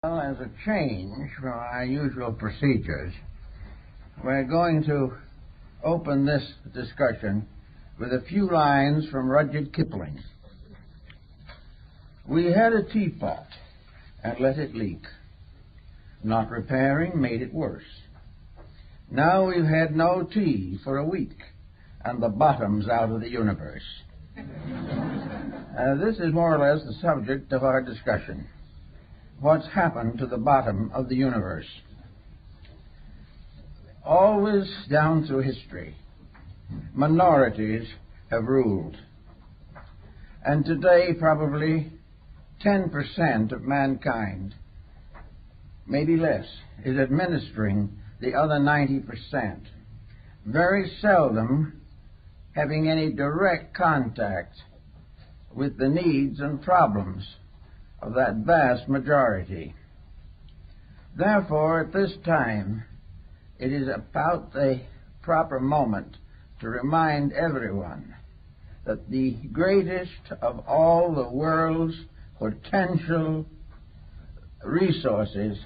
Well, as a change from our usual procedures, we're going to open this discussion with a few lines from Rudyard Kipling. We had a teapot and let it leak. Not repairing made it worse. Now we've had no tea for a week, and the bottom's out of the universe. This is more or less the subject of our discussion. What's happened to the bottom of the universe? Always down through history, minorities have ruled. And today, probably 10% of mankind, maybe less, is administering the other 90%, very seldom having any direct contact with the needs and problems of that vast majority. Therefore, at this time, it is about the proper moment to remind everyone that the greatest of all the world's potential resources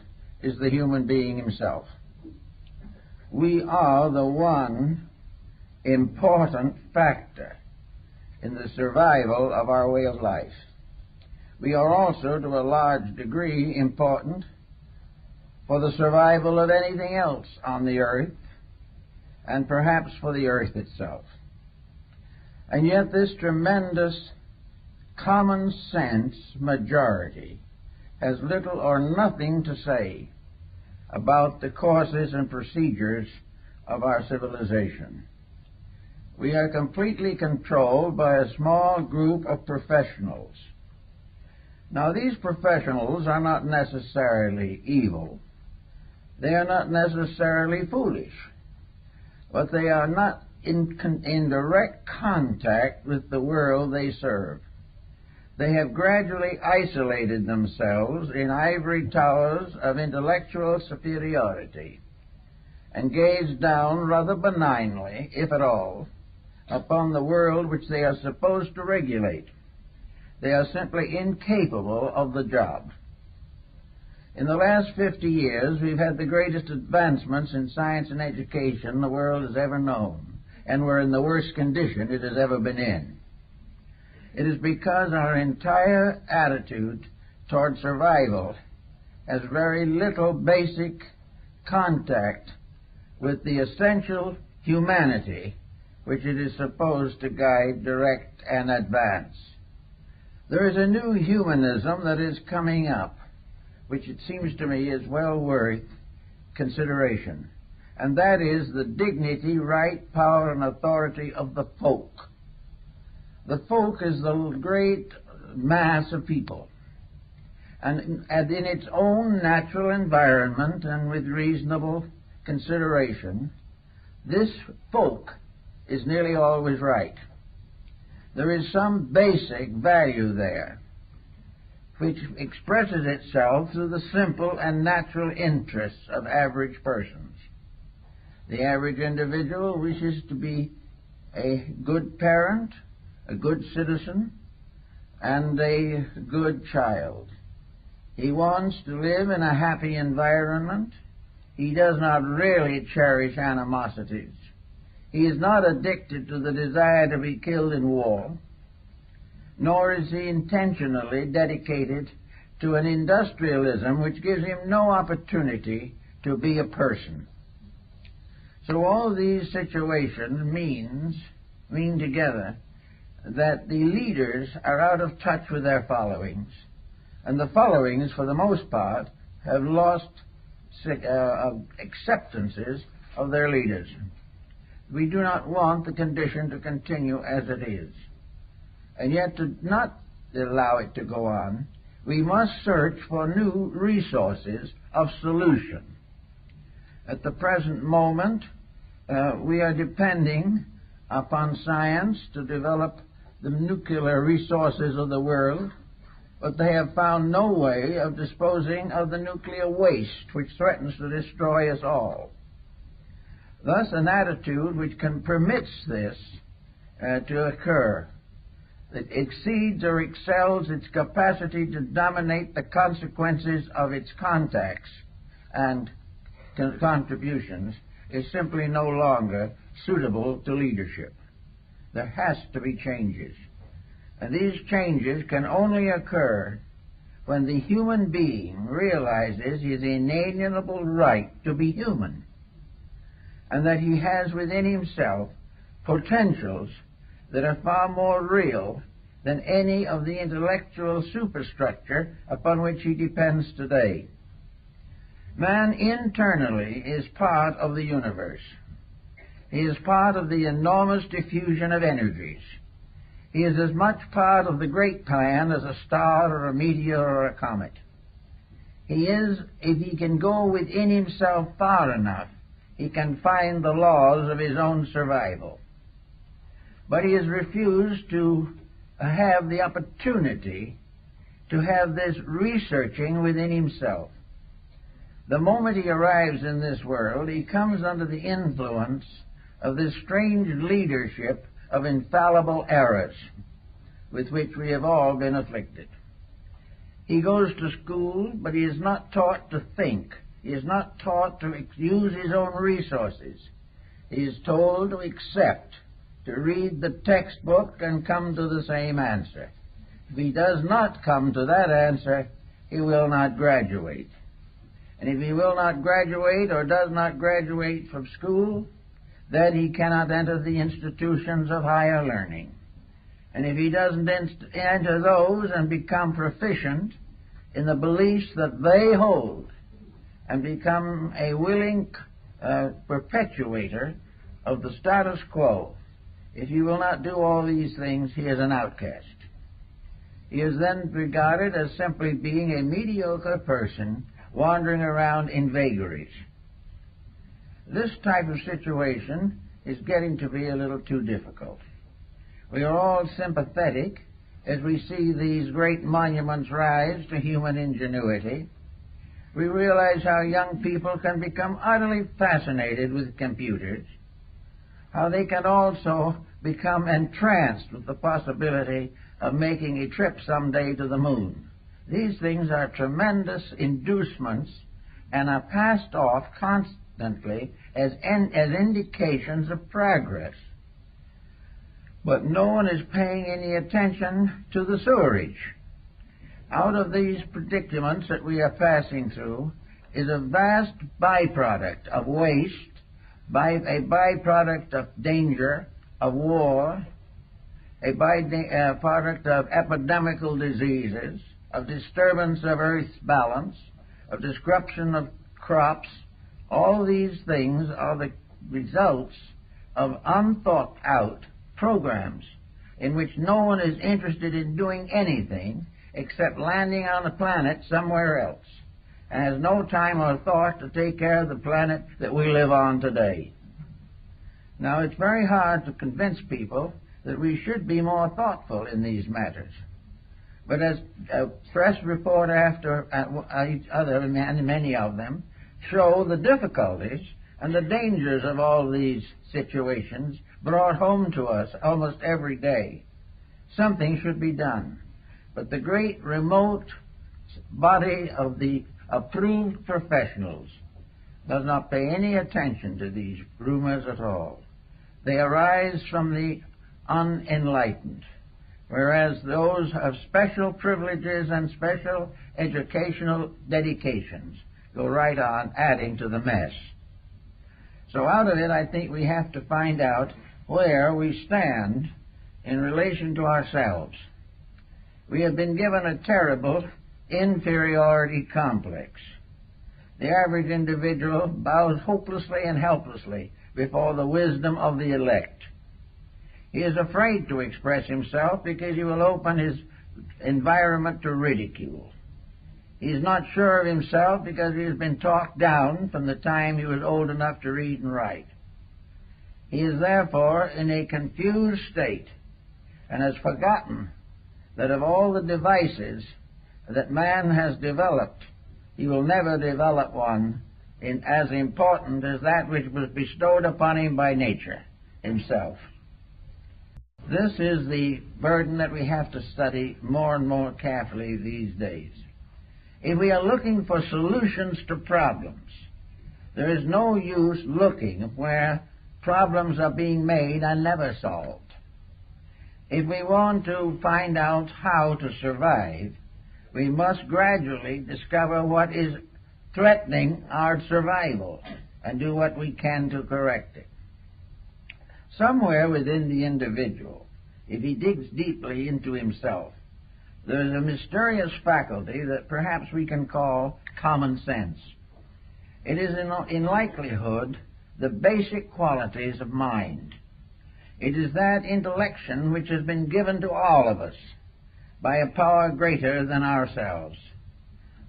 is the human being himself. We are the one important factor in the survival of our way of life. We are also, to a large degree, important for the survival of anything else on the earth, and perhaps for the earth itself. And yet this tremendous common sense majority has little or nothing to say about the courses and procedures of our civilization. We are completely controlled by a small group of professionals. Now, these professionals are not necessarily evil. They are not necessarily foolish. But they are not in direct contact with the world they serve. They have gradually isolated themselves in ivory towers of intellectual superiority and gaze down rather benignly, if at all, upon the world which they are supposed to regulate. They are simply incapable of the job. In the last 50 years, we've had the greatest advancements in science and education the world has ever known, and we're in the worst condition it has ever been in. It is because our entire attitude toward survival has very little basic contact with the essential humanity which it is supposed to guide, direct, and advance. There is a new humanism that is coming up, which it seems to me is well worth consideration, and that is the dignity, right, power, and authority of the folk. The folk is the great mass of people, and in its own natural environment and with reasonable consideration, this folk is nearly always right. There is some basic value there, which expresses itself through the simple and natural interests of average persons. The average individual wishes to be a good parent, a good citizen, and a good child. He wants to live in a happy environment. He does not really cherish animosities. He is not addicted to the desire to be killed in war, nor is he intentionally dedicated to an industrialism which gives him no opportunity to be a person. So all these situations mean together that the leaders are out of touch with their followings, and the followings, for the most part, have lost acceptances of their leaders. We do not want the condition to continue as it is. And yet, to not allow it to go on, we must search for new resources of solution. At the present moment, we are depending upon science to develop the nuclear resources of the world, but they have found no way of disposing of the nuclear waste which threatens to destroy us all. Thus, an attitude which permits this to occur that exceeds or excels its capacity to dominate the consequences of its contacts and contributions is simply no longer suitable to leadership. There has to be changes. And these changes can only occur when the human being realizes his inalienable right to be human, and that he has within himself potentials that are far more real than any of the intellectual superstructure upon which he depends today. Man internally is part of the universe. He is part of the enormous diffusion of energies. He is as much part of the great plan as a star or a meteor or a comet. He is, if he can go within himself far enough, he can find the laws of his own survival. But he has refused to have the opportunity to have this researching within himself. The moment he arrives in this world, he comes under the influence of this strange leadership of infallible errors with which we have all been afflicted. He goes to school, but he is not taught to think. He is not taught to use his own resources. He is told to accept, to read the textbook and come to the same answer. If he does not come to that answer, he will not graduate. And if he will not graduate or does not graduate from school, then he cannot enter the institutions of higher learning. And if he doesn't enter those and become proficient in the beliefs that they hold and become a willing perpetuator of the status quo, if he will not do all these things, he is an outcast. He is then regarded as simply being a mediocre person wandering around in vagaries. This type of situation is getting to be a little too difficult. We are all sympathetic as we see these great monuments rise to human ingenuity. We realize how young people can become utterly fascinated with computers, how they can also become entranced with the possibility of making a trip someday to the moon. These things are tremendous inducements and are passed off constantly as indications of progress. But no one is paying any attention to the sewerage. Out of these predicaments that we are passing through is a vast byproduct of waste, a byproduct of danger, of war, a byproduct of epidemical diseases, of disturbance of Earth's balance, of disruption of crops. All these things are the results of unthought out programs in which no one is interested in doing anything except landing on a planet somewhere else, and has no time or thought to take care of the planet that we live on today. Now, it's very hard to convince people that we should be more thoughtful in these matters. But as press report after each other, and many of them, show the difficulties and the dangers of all these situations brought home to us almost every day. Something should be done. But the great remote body of the approved professionals does not pay any attention to these rumors at all. They arise from the unenlightened, whereas those of special privileges and special educational dedications go right on adding to the mess. So out of it, I think we have to find out where we stand in relation to ourselves. We have been given a terrible inferiority complex. The average individual bows hopelessly and helplessly before the wisdom of the elect. He is afraid to express himself because he will open his environment to ridicule. He is not sure of himself because he has been talked down from the time he was old enough to read and write. He is therefore in a confused state and has forgotten that of all the devices that man has developed, he will never develop one as important as that which was bestowed upon him by nature himself. This is the burden that we have to study more and more carefully these days. If we are looking for solutions to problems, there is no use looking where problems are being made and never solved. If we want to find out how to survive, we must gradually discover what is threatening our survival and do what we can to correct it. Somewhere within the individual, if he digs deeply into himself, there is a mysterious faculty that perhaps we can call common sense. It is in likelihood the basic qualities of mind. It is that intellection which has been given to all of us by a power greater than ourselves.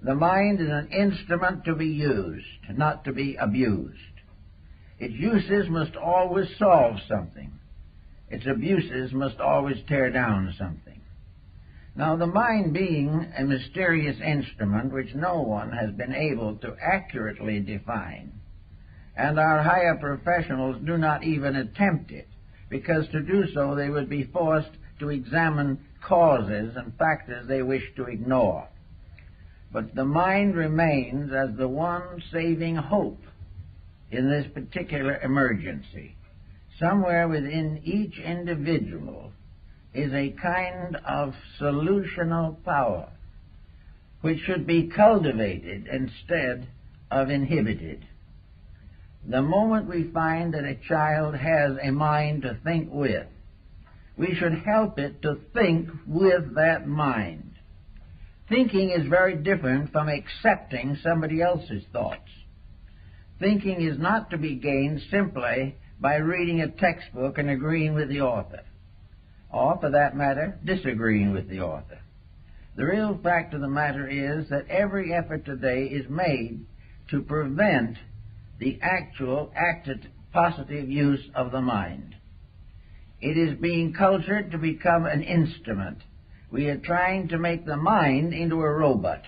The mind is an instrument to be used, not to be abused. Its uses must always solve something. Its abuses must always tear down something. Now, the mind being a mysterious instrument which no one has been able to accurately define, and our higher professionals do not even attempt it, because to do so they would be forced to examine causes and factors they wish to ignore. But the mind remains as the one saving hope in this particular emergency. Somewhere within each individual is a kind of solutional power which should be cultivated instead of inhibited. The moment we find that a child has a mind to think with, we should help it to think with that mind. Thinking is very different from accepting somebody else's thoughts. Thinking is not to be gained simply by reading a textbook and agreeing with the author, or, for that matter, disagreeing with the author. The real fact of the matter is that every effort today is made to prevent the actual active positive use of the mind. It is being cultured to become an instrument. We are trying to make the mind into a robot.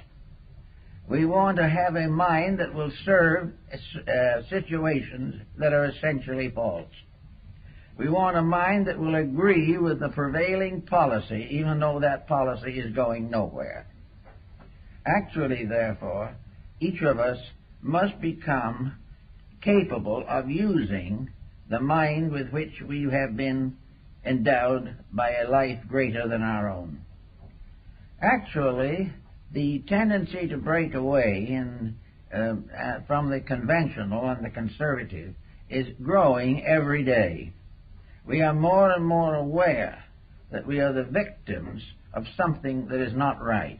We want to have a mind that will serve situations that are essentially false. We want a mind that will agree with the prevailing policy, even though that policy is going nowhere. Actually, therefore, each of us must become capable of using the mind with which we have been endowed by a life greater than our own. Actually, the tendency to break away from the conventional and the conservative is growing every day. We are more and more aware that we are the victims of something that is not right.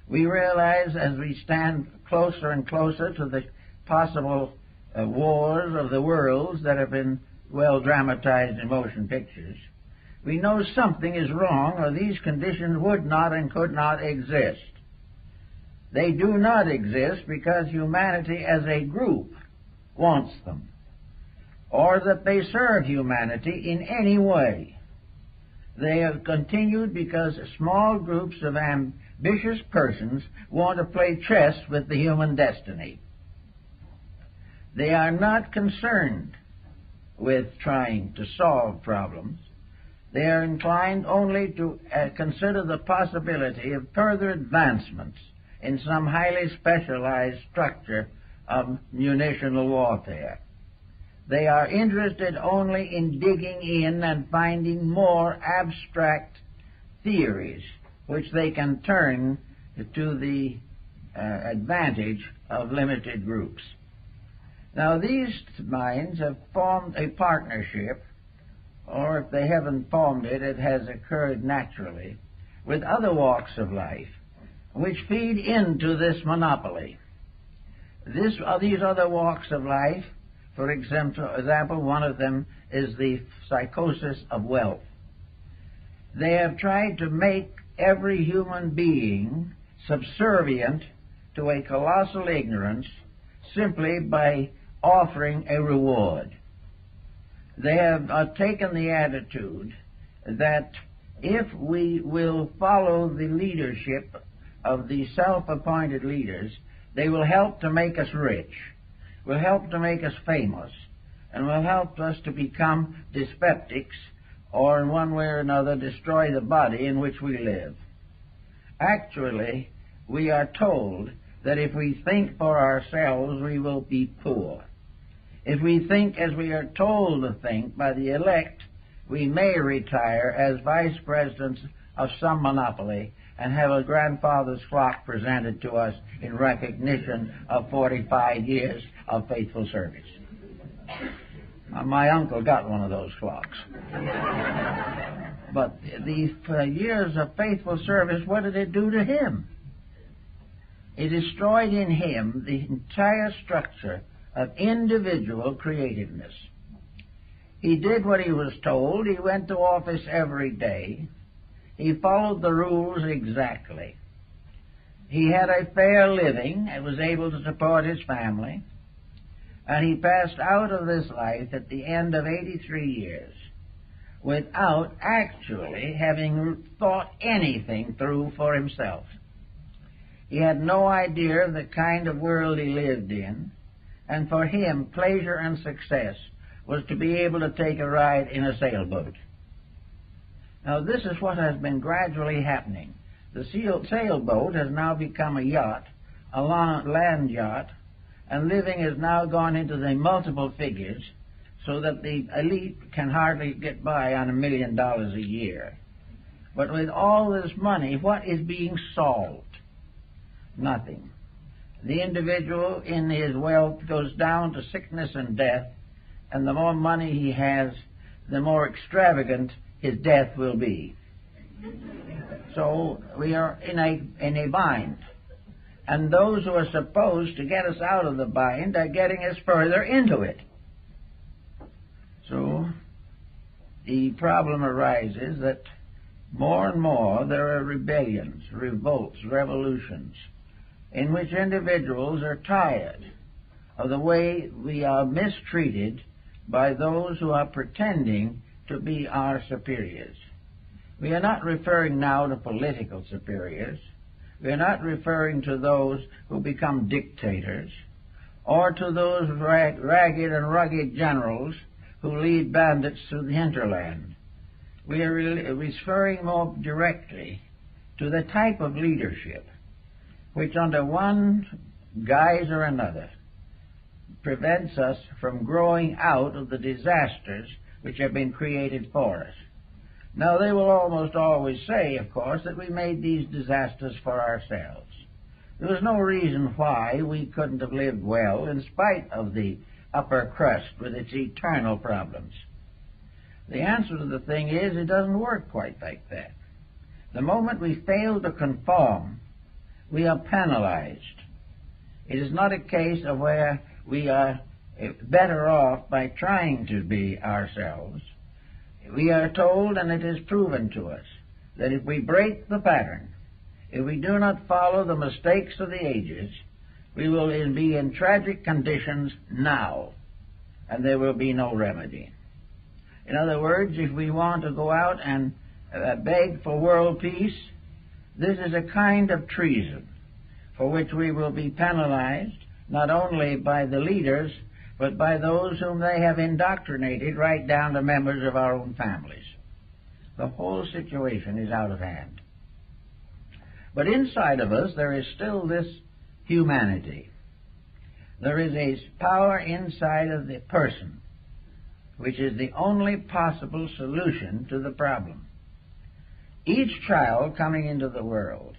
We realize as we stand closer and closer to the possible wars of the worlds that have been well dramatized in motion pictures, we know something is wrong, or these conditions would not and could not exist. They do not exist because humanity as a group wants them, or that they serve humanity in any way. They have continued because small groups of ambitious persons want to play chess with the human destiny. They are not concerned with trying to solve problems. They are inclined only to consider the possibility of further advancements in some highly specialized structure of munitional warfare. They are interested only in digging in and finding more abstract theories which they can turn to the advantage of limited groups. Now, these minds have formed a partnership, or if they haven't formed it, it has occurred naturally, with other walks of life, which feed into this monopoly. These other walks of life, for example, one of them is the psychosis of wealth. They have tried to make every human being subservient to a colossal ignorance simply by offering a reward. They have taken the attitude that if we will follow the leadership of the self-appointed leaders, they will help to make us rich, will help to make us famous, and will help us to become dyspeptics or in one way or another destroy the body in which we live. Actually, we are told that if we think for ourselves, we will be poor. If we think as we are told to think by the elect, we may retire as vice presidents of some monopoly and have a grandfather's clock presented to us in recognition of 45 years of faithful service. My uncle got one of those clocks. But these years of faithful service, what did it do to him? It destroyed in him the entire structure of individual creativeness. He did what he was told. He went to office every day. He followed the rules exactly. He had a fair living and was able to support his family. And he passed out of this life at the end of 83 years without actually having thought anything through for himself. He had no idea of the kind of world he lived in, and for him, pleasure and success was to be able to take a ride in a sailboat. Now, this is what has been gradually happening. The sailboat has now become a yacht, a land yacht, and living has now gone into the multiple figures so that the elite can hardly get by on $1 million a year. But with all this money, what is being solved? Nothing. The individual in his wealth goes down to sickness and death, and the more money he has, the more extravagant his death will be. So we are in a bind. And those who are supposed to get us out of the bind are getting us further into it. So the problem arises that more and more there are rebellions, revolts, revolutions, in which individuals are tired of the way we are mistreated by those who are pretending to be our superiors. We are not referring now to political superiors. We are not referring to those who become dictators or to those ragged and rugged generals who lead bandits through the hinterland. We are referring more directly to the type of leadership which under one guise or another prevents us from growing out of the disasters which have been created for us. Now, they will almost always say, of course, that we made these disasters for ourselves. There was no reason why we couldn't have lived well in spite of the upper crust with its eternal problems. The answer to the thing is it doesn't work quite like that. The moment we fail to conform, we are penalized. It is not a case of where we are better off by trying to be ourselves. We are told, and it is proven to us, that if we break the pattern, if we do not follow the mistakes of the ages, we will be in tragic conditions now, and there will be no remedy. In other words, if we want to go out and beg for world peace, this is a kind of treason for which we will be penalized not only by the leaders, but by those whom they have indoctrinated right down to members of our own families. The whole situation is out of hand. But inside of us there is still this humanity. There is a power inside of the person which is the only possible solution to the problem. Each child coming into the world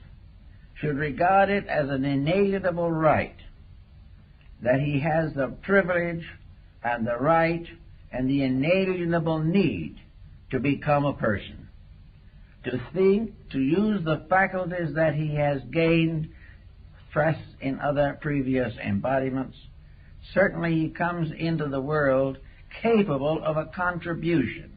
should regard it as an inalienable right that he has the privilege and the right and the inalienable need to become a person, to think, to use the faculties that he has gained fresh in other previous embodiments. Certainly he comes into the world capable of a contribution.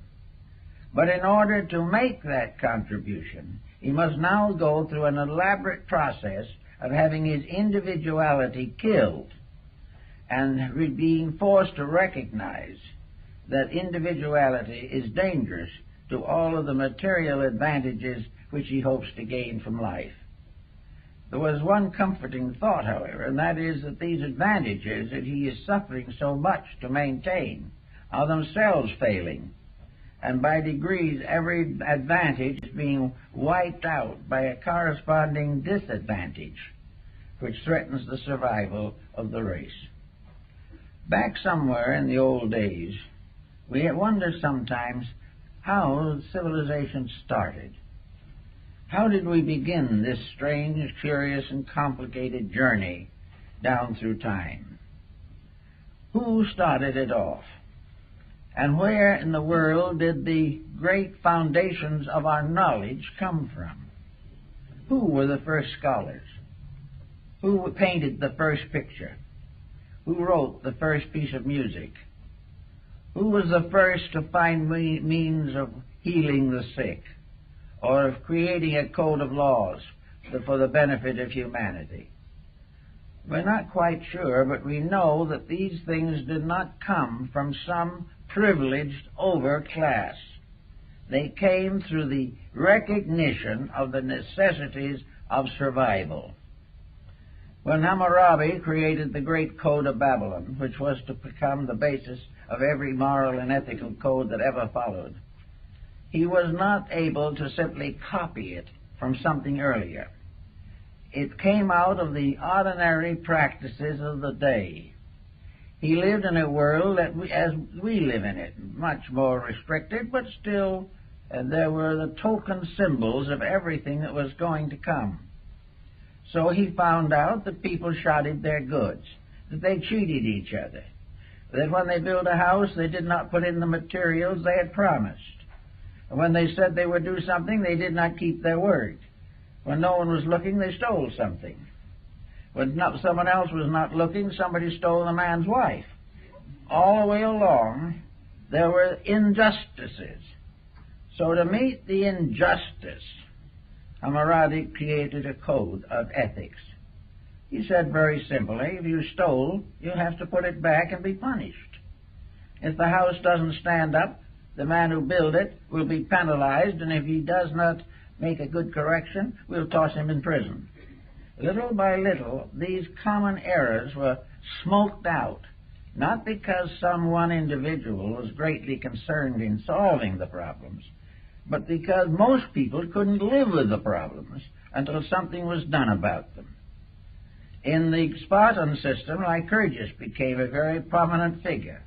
But in order to make that contribution, he must now go through an elaborate process of having his individuality killed and being forced to recognize that individuality is dangerous to all of the material advantages which he hopes to gain from life. There was one comforting thought, however, and that is that these advantages that he is suffering so much to maintain are themselves failing. and by degrees every advantage is being wiped out by a corresponding disadvantage, which threatens the survival of the race. Back somewhere in the old days, we wonder sometimes how civilization started. How did we begin this strange, curious, and complicated journey down through time? Who started it off? And where in the world did the great foundations of our knowledge come from? Who were the first scholars? Who painted the first picture? Who wrote the first piece of music? Who was the first to find means of healing the sick, or of creating a code of laws for the benefit of humanity? We're not quite sure, but we know that these things did not come from some privileged overclass. They came through the recognition of the necessities of survival. When Hammurabi created the Great Code of Babylon, which was to become the basis of every moral and ethical code that ever followed, he was not able to simply copy it from something earlier. It came out of the ordinary practices of the day. He lived in a world as we live in it, much more restricted, but still there were the token symbols of everything that was going to come. So he found out that people shoddied their goods, that they cheated each other, that when they built a house they did not put in the materials they had promised. And when they said they would do something, they did not keep their word. When no one was looking, they stole something. When someone else was not looking, somebody stole the man's wife. All the way along, there were injustices. So to meet the injustice, Hammurabi created a code of ethics. He said very simply, if you stole, you have to put it back and be punished. If the house doesn't stand up, the man who built it will be penalized, and if he does not make a good correction, we'll toss him in prison. Little by little, these common errors were smoked out, not because some one individual was greatly concerned in solving the problems, but because most people couldn't live with the problems until something was done about them. In the Spartan system, Lycurgus became a very prominent figure.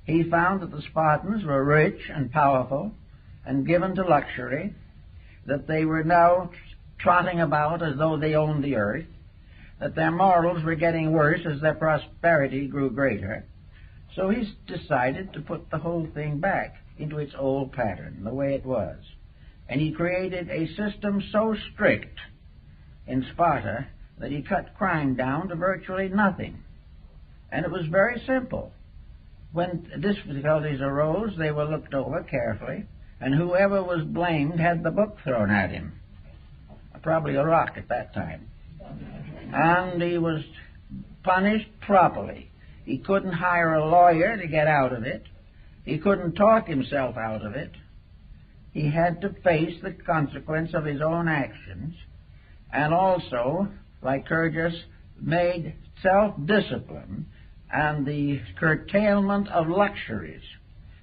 He found that the Spartans were rich and powerful and given to luxury, that they were now trotting about as though they owned the earth, that their morals were getting worse as their prosperity grew greater. So he decided to put the whole thing back into its old pattern, the way it was. And he created a system so strict in Sparta that he cut crime down to virtually nothing. And it was very simple. When difficulties arose, they were looked over carefully, and whoever was blamed had the book thrown at him. Probably a rock at that time. And he was punished properly. He couldn't hire a lawyer to get out of it. He couldn't talk himself out of it. He had to face the consequence of his own actions. And also, Lycurgus made self-discipline and the curtailment of luxuries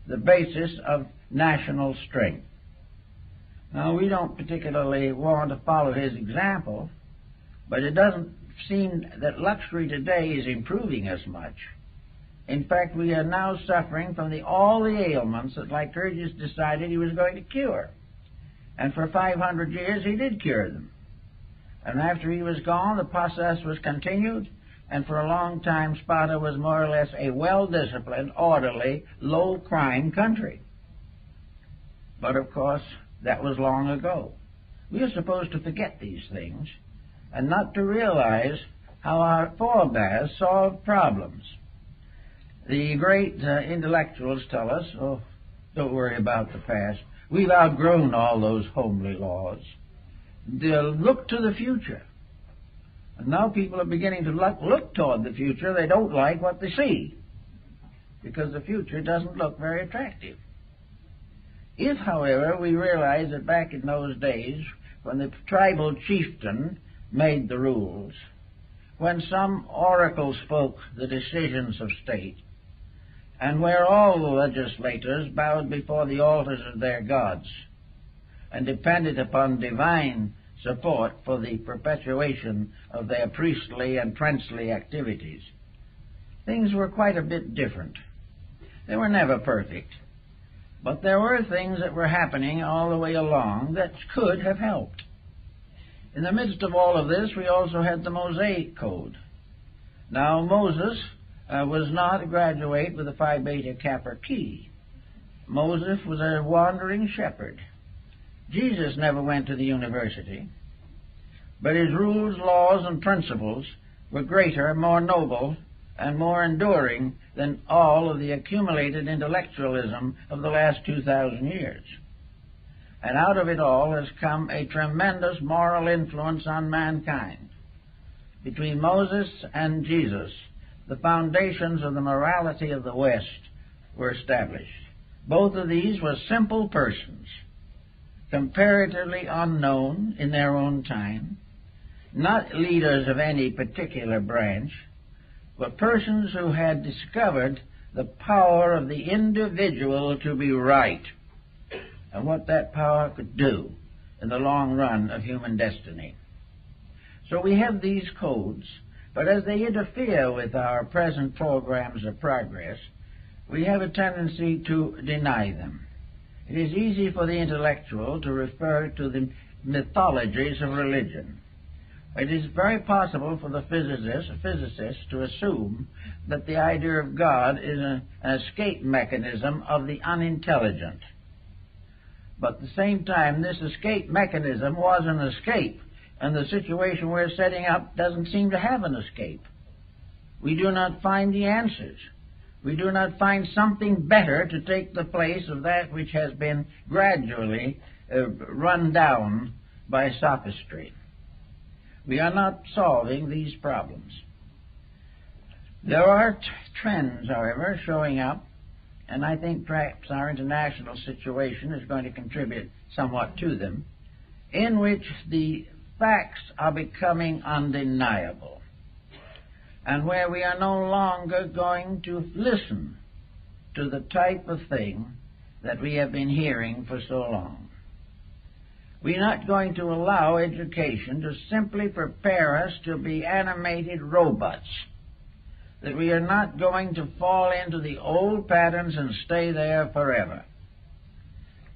the basis of national strength. Now, we don't particularly want to follow his example, but it doesn't seem that luxury today is improving as much. In fact, we are now suffering from all the ailments that Lycurgus decided he was going to cure. And for 500 years he did cure them. And after he was gone, the process was continued, and for a long time Sparta was more or less a well-disciplined, orderly, low-crime country. But of course, that was long ago. We are supposed to forget these things and not to realize how our forebears solved problems. The great intellectuals tell us, oh, don't worry about the past. We've outgrown all those homely laws. They'll look to the future. And now people are beginning to look toward the future. They don't like what they see because the future doesn't look very attractive. If, however, we realize that back in those days, when the tribal chieftain made the rules, when some oracle spoke the decisions of state, and where all the legislators bowed before the altars of their gods and depended upon divine support for the perpetuation of their priestly and princely activities. Things were quite a bit different. They were never perfect, but there were things that were happening all the way along that could have helped. In the midst of all of this, we also had the Mosaic Code. Now, Moses was not a graduate with a Phi Beta Kappa key. Moses was a wandering shepherd. Jesus never went to the university, but his rules, laws, and principles were greater, more noble, and more enduring than all of the accumulated intellectualism of the last 2,000 years. And out of it all has come a tremendous moral influence on mankind. Between Moses and Jesus, the foundations of the morality of the West were established. Both of these were simple persons, comparatively unknown in their own time, not leaders of any particular branch, but persons who had discovered the power of the individual to be right and what that power could do in the long run of human destiny. So we have these codes, but as they interfere with our present programs of progress, we have a tendency to deny them. It is easy for the intellectual to refer to the mythologies of religion. It is very possible for the physicist to assume that the idea of God is an escape mechanism of the unintelligent. But at the same time, this escape mechanism was an escape, and the situation we're setting up doesn't seem to have an escape. We do not find the answers. We do not find something better to take the place of that which has been gradually run down by sophistry. We are not solving these problems. There are trends, however, showing up, and I think perhaps our international situation is going to contribute somewhat to them, in which the facts are becoming undeniable, and where we are no longer going to listen to the type of thing that we have been hearing for so long. We're not going to allow education to simply prepare us to be animated robots, that we are not going to fall into the old patterns and stay there forever.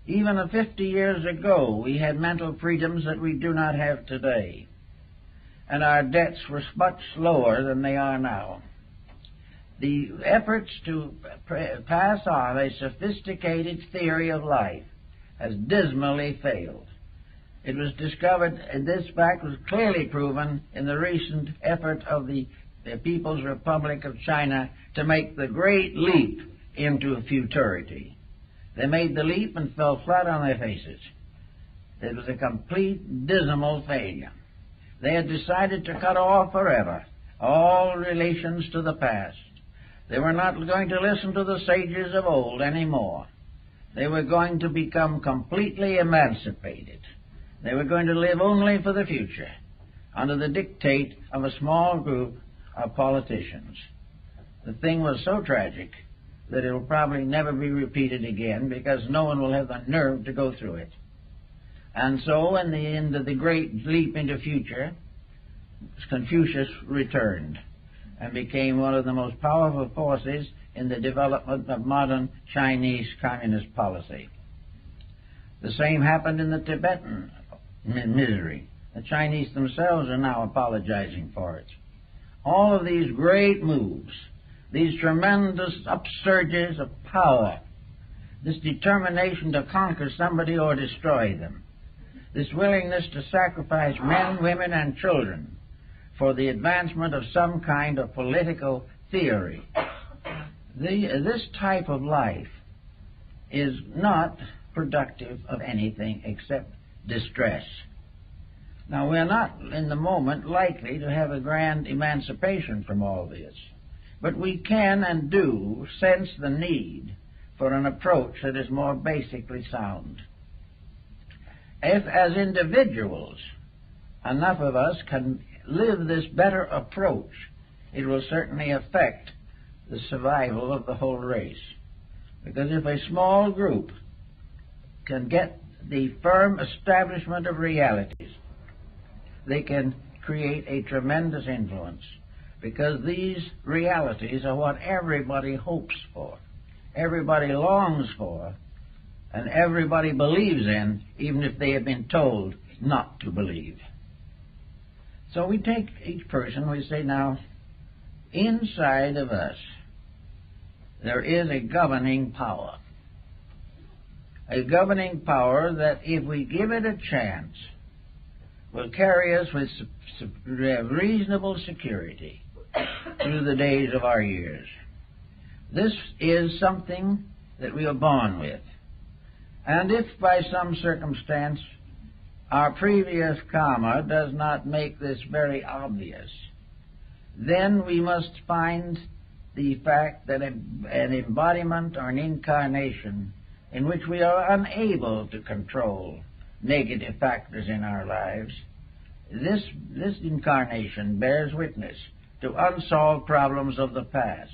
Even 50 years ago, we had mental freedoms that we do not have today, and our debts were much lower than they are now. The efforts to pass on a sophisticated theory of life has dismally failed. It was discovered, and this fact was clearly proven in the recent effort of the People's Republic of China to make the great leap into futurity. They made the leap and fell flat on their faces. It was a complete, dismal failure. They had decided to cut off forever all relations to the past. They were not going to listen to the sages of old anymore. They were going to become completely emancipated. They were going to live only for the future, under the dictate of a small group of politicians. The thing was so tragic that it will probably never be repeated again, because no one will have the nerve to go through it. And so, in the end of the great leap into future, Confucius returned and became one of the most powerful forces in the development of modern Chinese communist policy. The same happened in the Tibetan misery. The Chinese themselves are now apologizing for it. All of these great moves, these tremendous upsurges of power, this determination to conquer somebody or destroy them, this willingness to sacrifice men, women, and children for the advancement of some kind of political theory. This type of life is not productive of anything except distress. Now, we're not in the moment likely to have a grand emancipation from all this, but we can and do sense the need for an approach that is more basically sound. If, as individuals, enough of us can live this better approach, it will certainly affect the survival of the whole race. Because if a small group can get the firm establishment of realities, they can create a tremendous influence, because these realities are what everybody hopes for, everybody longs for, and everybody believes in, even if they have been told not to believe. So we take each person, we say, now, inside of us, there is a governing power. A governing power that, if we give it a chance, will carry us with reasonable security through the days of our years. This is something that we are born with. And if by some circumstance our previous karma does not make this very obvious, then we must find the fact that an embodiment or an incarnation in which we are unable to control negative factors in our lives, this incarnation bears witness to unsolved problems of the past.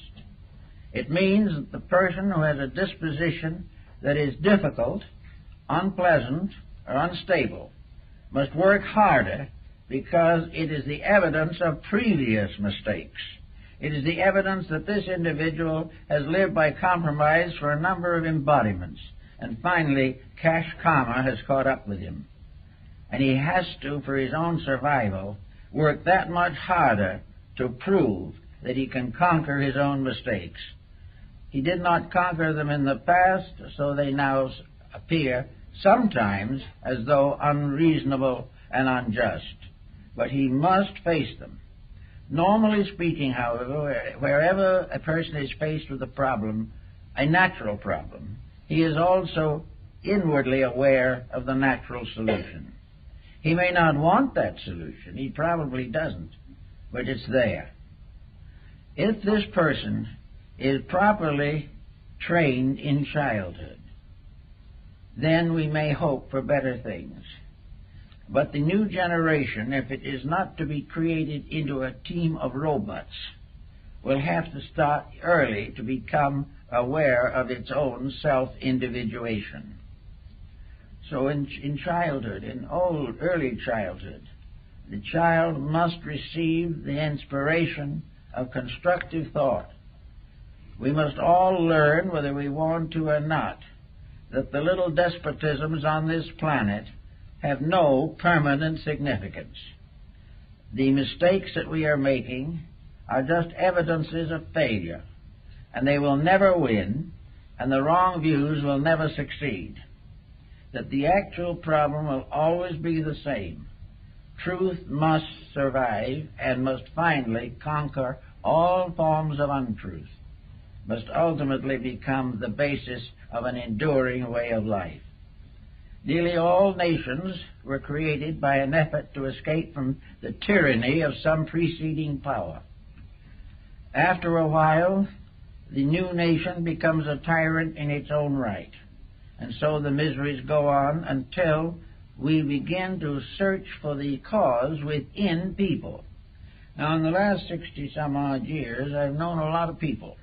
It means that the person who has a disposition that is difficult, unpleasant, or unstable must work harder, because it is the evidence of previous mistakes. It is the evidence that this individual has lived by compromise for a number of embodiments, and finally cash karma has caught up with him. And he has to, for his own survival, work that much harder to prove that he can conquer his own mistakes. He did not conquer them in the past, so they now appear sometimes as though unreasonable and unjust. But he must face them. Normally speaking, however, wherever a person is faced with a problem, a natural problem, he is also inwardly aware of the natural solution. He may not want that solution, he probably doesn't, but it's there. If this person is properly trained in childhood, then we may hope for better things. But the new generation, if it is not to be created into a team of robots, will have to start early to become aware of its own self-individuation. So in childhood, in early childhood, the child must receive the inspiration of constructive thought. We must all learn, whether we want to or not, that the little despotisms on this planet have no permanent significance. The mistakes that we are making are just evidences of failure, and they will never win, and the wrong views will never succeed. That the actual problem will always be the same. Truth must survive and must finally conquer all forms of untruth, must ultimately become the basis of an enduring way of life. Nearly all nations were created by an effort to escape from the tyranny of some preceding power. After a while, the new nation becomes a tyrant in its own right, and so the miseries go on until we begin to search for the cause within people. Now, in the last 60-some-odd years, I've known a lot of people,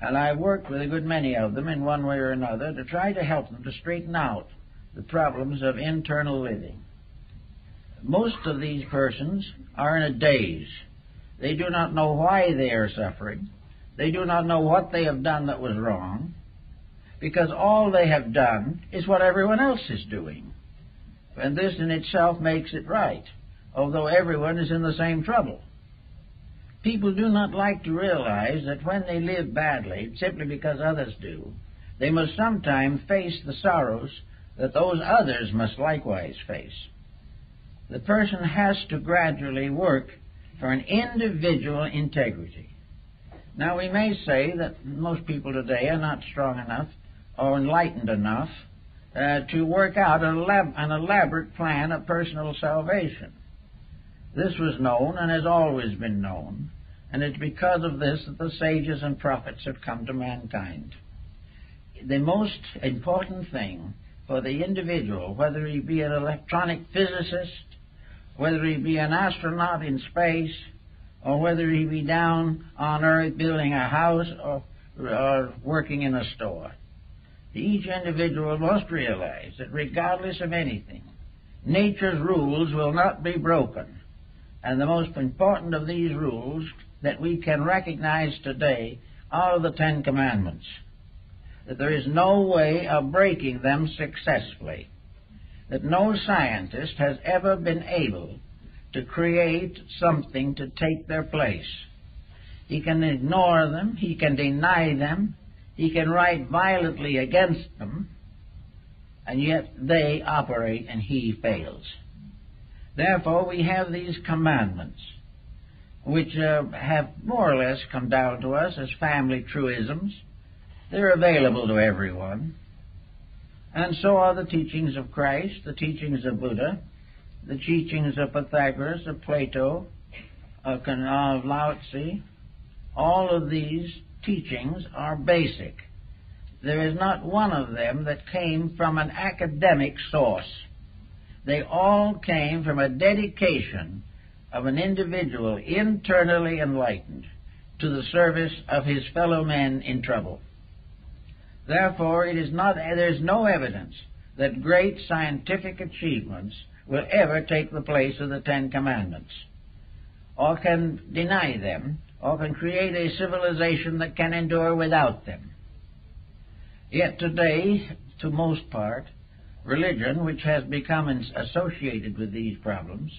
and I've worked with a good many of them in one way or another to try to help them to straighten out the problems of internal living. Most of these persons are in a daze. They do not know why they are suffering. They do not know what they have done that was wrong, because all they have done is what everyone else is doing. And this in itself makes it right, although everyone is in the same trouble. People do not like to realize that when they live badly, simply because others do, they must sometime face the sorrows that those others must likewise face. The person has to gradually work for an individual integrity. Now, we may say that most people today are not strong enough or enlightened enough to work out an elaborate plan of personal salvation. This was known and has always been known, and it's because of this that the sages and prophets have come to mankind. The most important thing for the individual, whether he be an electronic physicist, whether he be an astronaut in space, or whether he be down on earth building a house or working in a store. Each individual must realize that regardless of anything, nature's rules will not be broken. And the most important of these rules that we can recognize today are the Ten Commandments. That there is no way of breaking them successfully. That no scientist has ever been able to create something to take their place. He can ignore them, he can deny them, he can write violently against them, and yet they operate and he fails. Therefore, we have these commandments, which have more or less come down to us as family truisms. They're available to everyone. And so are the teachings of Christ, the teachings of Buddha, the teachings of Pythagoras, of Plato, of Lao Tzu. All of these teachings are basic. There is not one of them that came from an academic source. They all came from a dedication of an individual internally enlightened to the service of his fellow men in trouble. Therefore, there is no evidence that great scientific achievements will ever take the place of the Ten Commandments, or can deny them, or can create a civilization that can endure without them. Yet today, to most part, religion, which has become associated with these problems,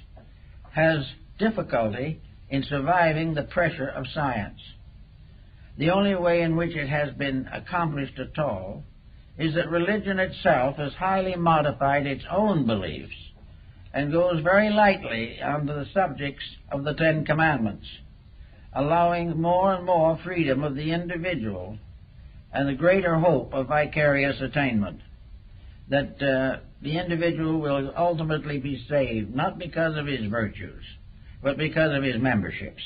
has difficulty in surviving the pressure of science. The only way in which it has been accomplished at all is that religion itself has highly modified its own beliefs and goes very lightly onto the subjects of the Ten Commandments, allowing more and more freedom of the individual and the greater hope of vicarious attainment, that the individual will ultimately be saved, not because of his virtues, but because of his memberships.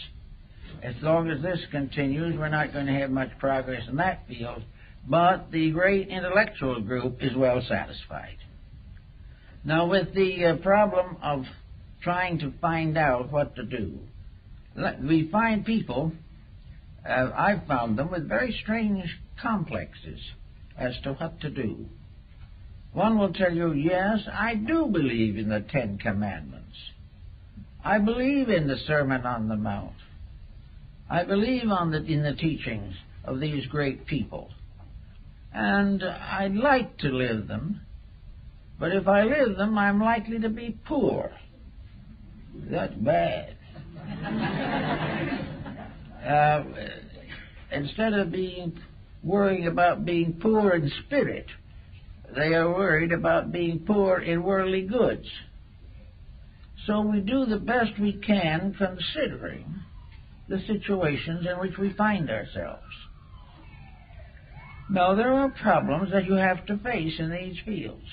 As long as this continues, we're not going to have much progress in that field, but the great intellectual group is well satisfied. Now, with the problem of trying to find out what to do, we find people, I've found them with very strange complexes as to what to do. One will tell you, yes, I do believe in the Ten Commandments. I believe in the Sermon on the Mount. I believe in the teachings of these great people. And I'd like to live them, but if I live them, I'm likely to be poor. That's bad. Instead of worrying about being poor in spirit, they are worried about being poor in worldly goods. So we do the best we can considering the situations in which we find ourselves. Now, there are problems that you have to face in these fields,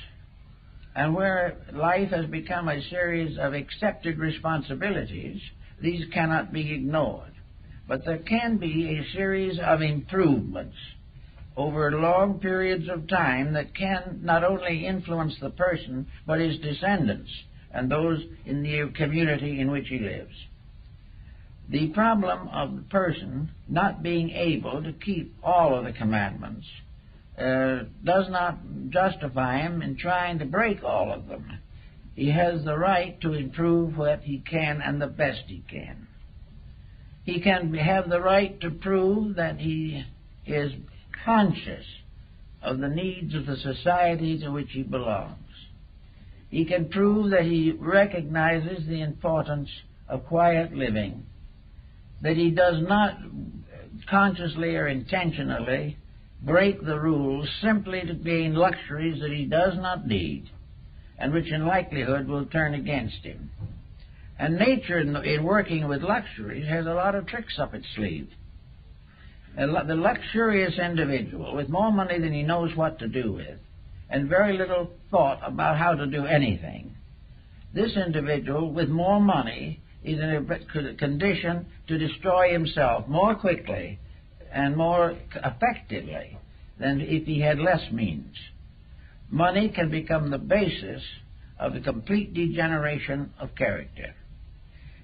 and where life has become a series of accepted responsibilities, these cannot be ignored. But there can be a series of improvements over long periods of time that can not only influence the person, but his descendants and those in the community in which he lives. The problem of the person not being able to keep all of the commandments does not justify him in trying to break all of them. He has the right to improve what he can and the best he can. He can have the right to prove that he is conscious of the needs of the society to which he belongs. He can prove that he recognizes the importance of quiet living, that he does not consciously or intentionally break the rules simply to gain luxuries that he does not need and which in likelihood will turn against him. And nature, in working with luxuries, has a lot of tricks up its sleeve. The luxurious individual, with more money than he knows what to do with, and very little thought about how to do anything, this individual with more money is in a condition to destroy himself more quickly and more effectively than if he had less means. Money can become the basis of the complete degeneration of character.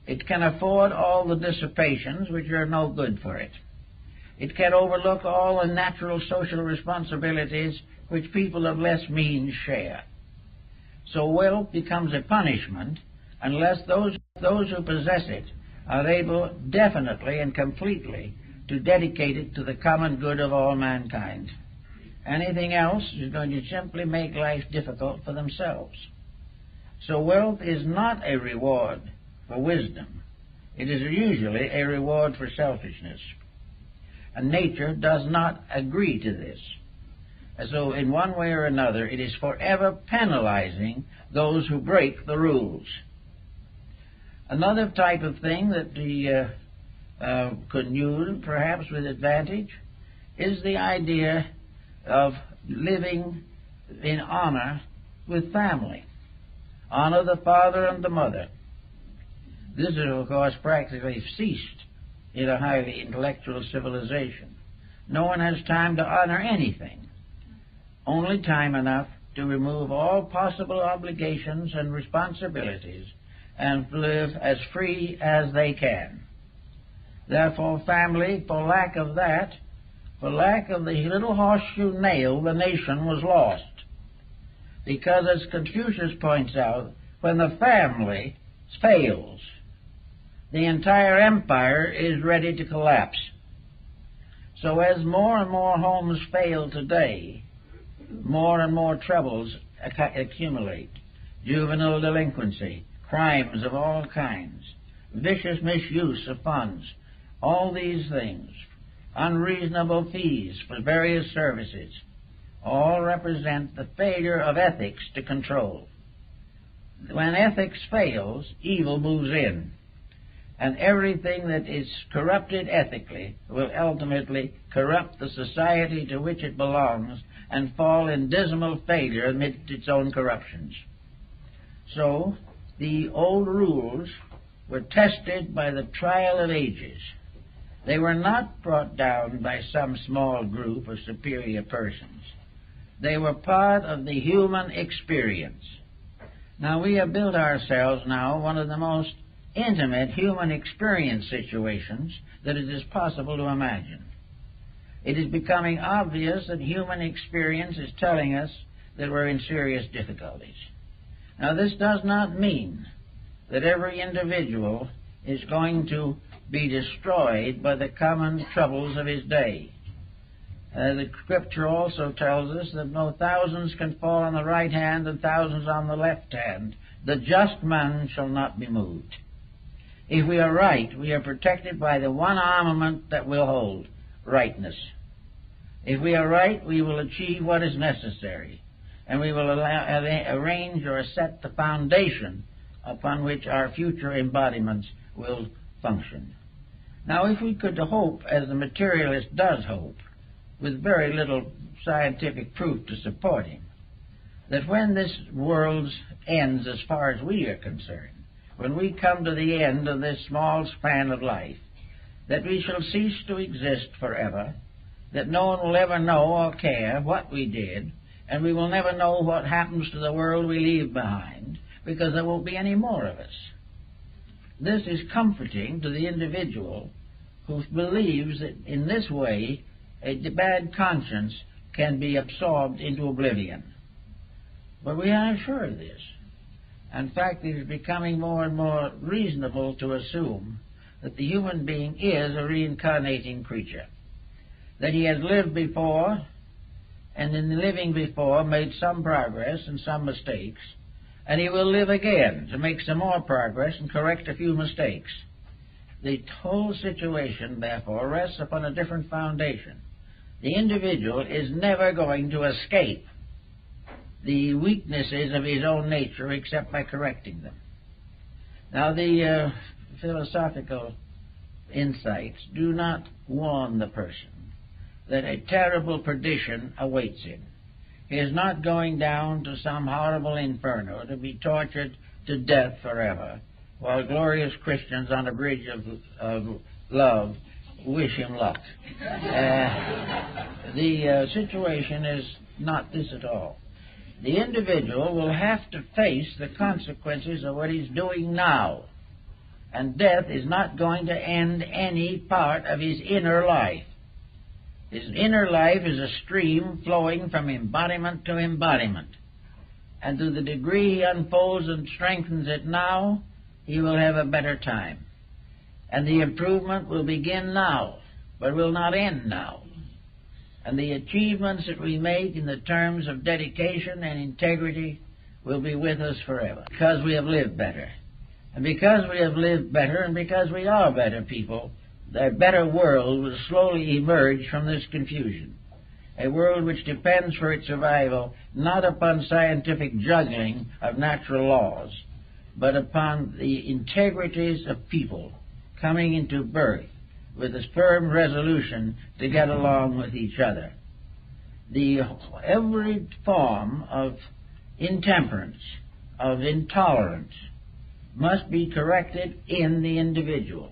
It can afford all the dissipations which are no good for it. It can overlook all the natural social responsibilities which people of less means share. So wealth becomes a punishment unless those who possess it are able definitely and completely to dedicate it to the common good of all mankind. Anything else is going to simply make life difficult for themselves. So wealth is not a reward for wisdom. It is usually a reward for selfishness. And nature does not agree to this. And so in one way or another, it is forever penalizing those who break the rules. Another type of thing that we could use, perhaps with advantage, is the idea of living in honor with family. Honor the father and the mother. This is, of course, practically ceased in a highly intellectual civilization. No one has time to honor anything. Only time enough to remove all possible obligations and responsibilities and live as free as they can. Therefore, family, for lack of that, for lack of the little horseshoe nail, the nation was lost. Because, as Confucius points out, when the family fails, the entire empire is ready to collapse. So as more and more homes fail today, more and more troubles accumulate. Juvenile delinquency, crimes of all kinds, vicious misuse of funds, all these things, unreasonable fees for various services, all represent the failure of ethics to control. When ethics fails, evil moves in, and everything that is corrupted ethically will ultimately corrupt the society to which it belongs and fall in dismal failure amidst its own corruptions. So, the old rules were tested by the trial of ages. They were not brought down by some small group of superior persons. They were part of the human experience. Now, we have built ourselves now one of the most intimate human experience situations that it is possible to imagine. It is becoming obvious that human experience is telling us that we're in serious difficulties. Now, this does not mean that every individual is going to be destroyed by the common troubles of his day. The Scripture also tells us that no thousands can fall on the right hand and thousands on the left hand. The just man shall not be moved. If we are right, we are protected by the one armament that will hold, rightness. If we are right, we will achieve what is necessary, and we will arrange or set the foundation upon which our future embodiments will function. Now, if we could hope, as the materialist does hope, with very little scientific proof to support him, that when this world ends as far as we are concerned, when we come to the end of this small span of life, that we shall cease to exist forever, that no one will ever know or care what we did, and we will never know what happens to the world we leave behind, because there won't be any more of us. This is comforting to the individual who believes that in this way a bad conscience can be absorbed into oblivion. But we are not sure of this. In fact, it is becoming more and more reasonable to assume that the human being is a reincarnating creature, that he has lived before, and in living before made some progress and some mistakes, and he will live again to make some more progress and correct a few mistakes. The whole situation, therefore, rests upon a different foundation. The individual is never going to escape the weaknesses of his own nature except by correcting them. Now, the philosophical insights do not warn the person that a terrible perdition awaits him. He is not going down to some horrible inferno to be tortured to death forever, while glorious Christians on a bridge of love wish him luck. The situation is not this at all. The individual will have to face the consequences of what he's doing now. And death is not going to end any part of his inner life. His inner life is a stream flowing from embodiment to embodiment. And to the degree he unfolds and strengthens it now, he will have a better time. And the improvement will begin now, but will not end now. And the achievements that we make in the terms of dedication and integrity will be with us forever, because we have lived better. And because we have lived better, and because we are better people, a better world will slowly emerge from this confusion. A world which depends for its survival not upon scientific juggling of natural laws, but upon the integrities of people coming into birth with a firm resolution to get along with each other. Every form of intemperance, of intolerance, must be corrected in the individual.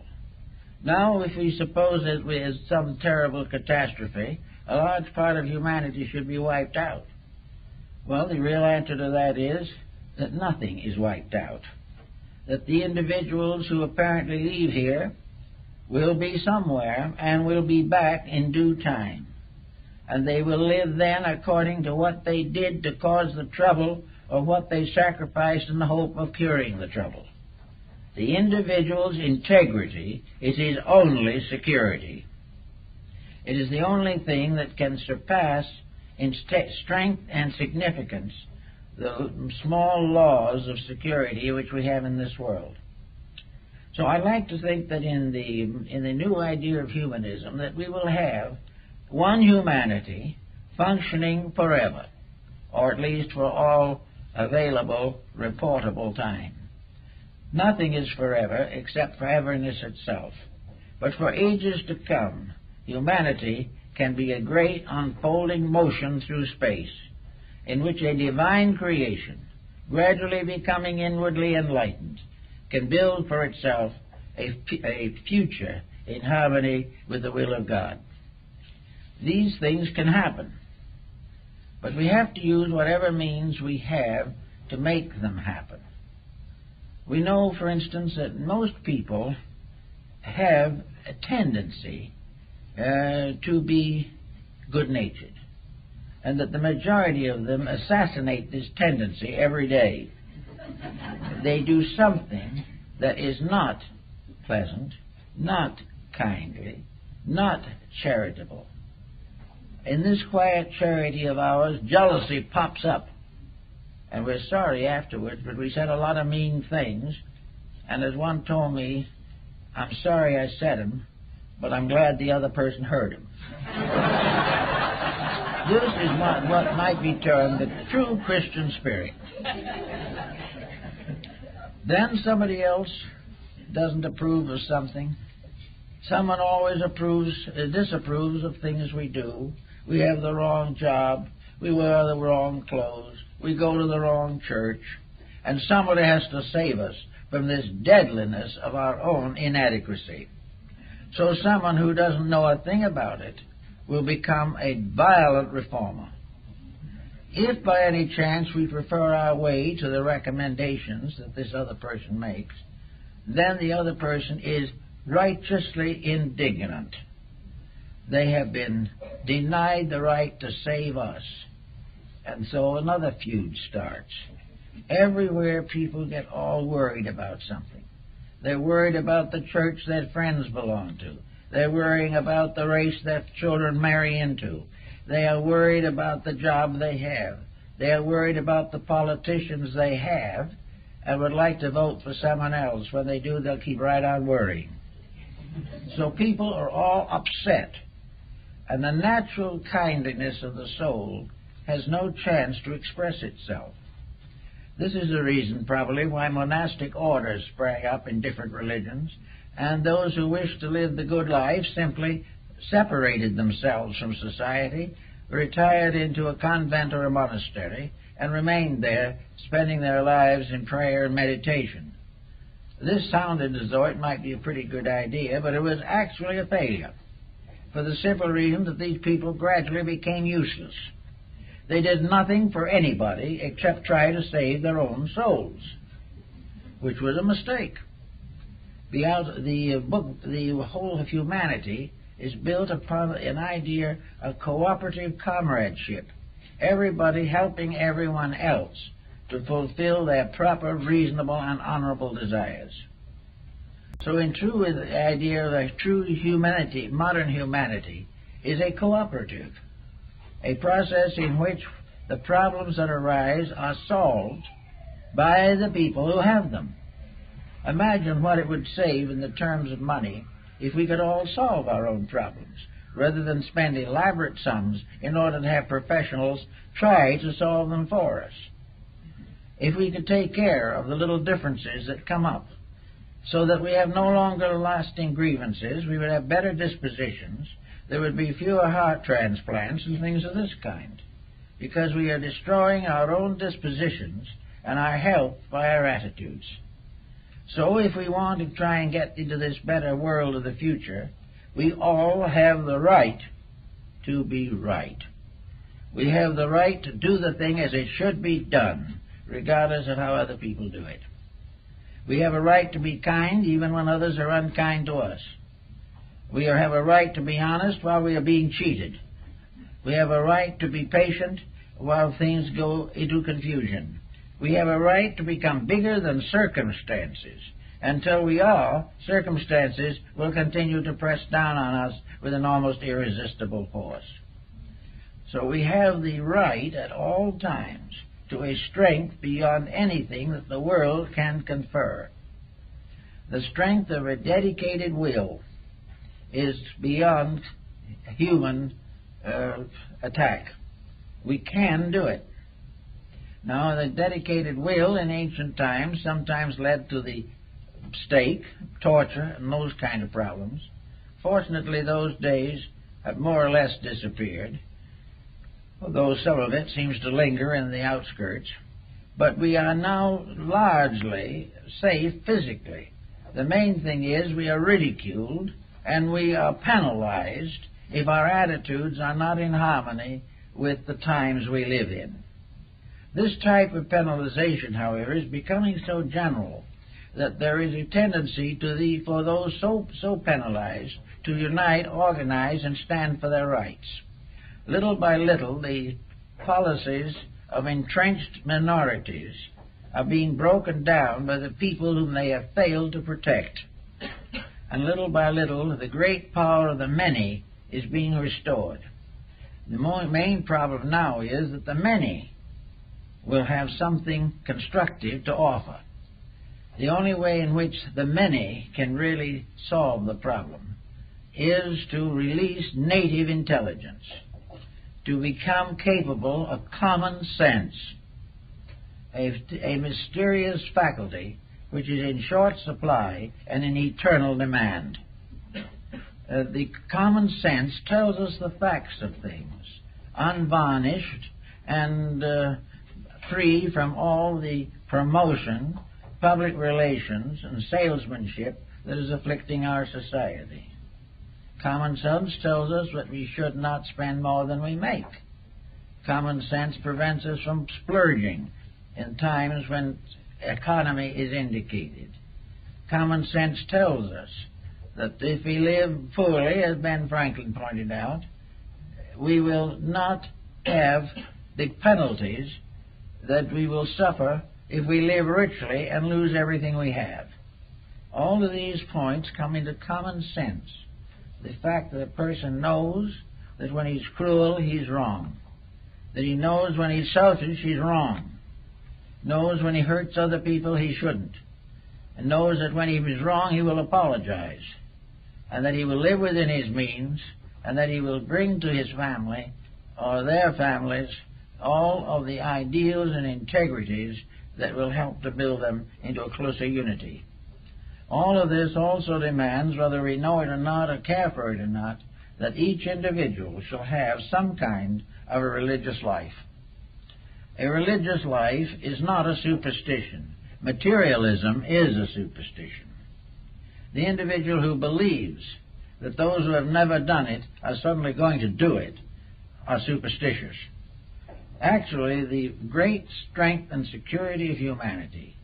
Now, if we suppose that with some terrible catastrophe, a large part of humanity should be wiped out, well, the real answer to that is that nothing is wiped out. That the individuals who apparently leave here will be somewhere and will be back in due time. And they will live then according to what they did to cause the trouble or what they sacrificed in the hope of curing the trouble. The individual's integrity is his only security. It is the only thing that can surpass in strength and significance the small laws of security which we have in this world. So I like to think that in the new idea of humanism that we will have one humanity functioning forever, or at least for all available reportable time. Nothing is forever except foreverness itself. But for ages to come, humanity can be a great unfolding motion through space, in which a divine creation, gradually becoming inwardly enlightened, can build for itself a future in harmony with the will of God. These things can happen, but we have to use whatever means we have to make them happen. We know, for instance, that most people have a tendency to be good-natured, and that the majority of them assassinate this tendency every day. They do something that is not pleasant, not kindly, not charitable. In this quiet charity of ours, jealousy pops up, and we're sorry afterwards, but we said a lot of mean things, and as one told me, I'm sorry I said them, but I'm glad the other person heard him. This is what might be termed the true Christian spirit. Then somebody else doesn't approve of something. Someone always disapproves of things we do. We have the wrong job. We wear the wrong clothes. We go to the wrong church. And somebody has to save us from this deadliness of our own inadequacy. So someone who doesn't know a thing about it will become a violent reformer. If by any chance we prefer our way to the recommendations that this other person makes, then the other person is righteously indignant. They have been denied the right to save us. And so another feud starts. Everywhere people get all worried about something. They're worried about the church their friends belong to. They're worrying about the race their children marry into. They are worried about the job they have. They are worried about the politicians they have and would like to vote for someone else. When they do, they'll keep right on worrying. So people are all upset. And the natural kindliness of the soul has no chance to express itself. This is the reason, probably, why monastic orders sprang up in different religions, and those who wished to live the good life simply separated themselves from society, retired into a convent or a monastery, and remained there, spending their lives in prayer and meditation. This sounded as though it might be a pretty good idea, but it was actually a failure, for the simple reason that these people gradually became useless. They did nothing for anybody except try to save their own souls, which was a mistake. The whole of humanity is built upon an idea of cooperative comradeship, everybody helping everyone else to fulfill their proper, reasonable, and honorable desires. So in true, the idea of a true humanity, modern humanity, is a cooperative, a process in which the problems that arise are solved by the people who have them. Imagine what it would save in the terms of money if we could all solve our own problems, rather than spend elaborate sums in order to have professionals try to solve them for us. If we could take care of the little differences that come up, so that we have no longer lasting grievances, we would have better dispositions, there would be fewer heart transplants and things of this kind, because we are destroying our own dispositions and our health by our attitudes. So if we want to try and get into this better world of the future, we all have the right to be right. We have the right to do the thing as it should be done, regardless of how other people do it. We have a right to be kind even when others are unkind to us. We have a right to be honest while we are being cheated. We have a right to be patient while things go into confusion. We have a right to become bigger than circumstances. Until we are, circumstances will continue to press down on us with an almost irresistible force. So we have the right at all times to a strength beyond anything that the world can confer. The strength of a dedicated will is beyond human attack. We can do it. Now, the dedicated will in ancient times sometimes led to the stake, torture, and those kind of problems. Fortunately, those days have more or less disappeared, although some of it seems to linger in the outskirts. But we are now largely safe physically. The main thing is we are ridiculed and we are penalized if our attitudes are not in harmony with the times we live in. This type of penalization, however, is becoming so general that there is a tendency for those so penalized to unite, organize, and stand for their rights. Little by little, the policies of entrenched minorities are being broken down by the people whom they have failed to protect. And little by little, the great power of the many is being restored. The main problem now is that the many will have something constructive to offer. The only way in which the many can really solve the problem is to release native intelligence, to become capable of common sense, a mysterious faculty which is in short supply and in eternal demand. The common sense tells us the facts of things, unvarnished and free from all the promotion, public relations, and salesmanship that is afflicting our society. Common sense tells us that we should not spend more than we make. Common sense prevents us from splurging in times when economy is indicated. Common sense tells us that if we live poorly, as Ben Franklin pointed out, we will not have the penalties that we will suffer if we live richly and lose everything we have. All of these points come into common sense. The fact that a person knows that when he's cruel, he's wrong. That he knows when he's selfish, he's wrong. Knows when he hurts other people, he shouldn't. And knows that when he is wrong, he will apologize. And that he will live within his means, and that he will bring to his family or their families all of the ideals and integrities that will help to build them into a closer unity. All of this also demands, whether we know it or not or care for it or not, that each individual shall have some kind of a religious life. A religious life is not a superstition. Materialism is a superstition. The individual who believes that those who have never done it are suddenly going to do it are superstitious. Actually, the great strength and security of humanity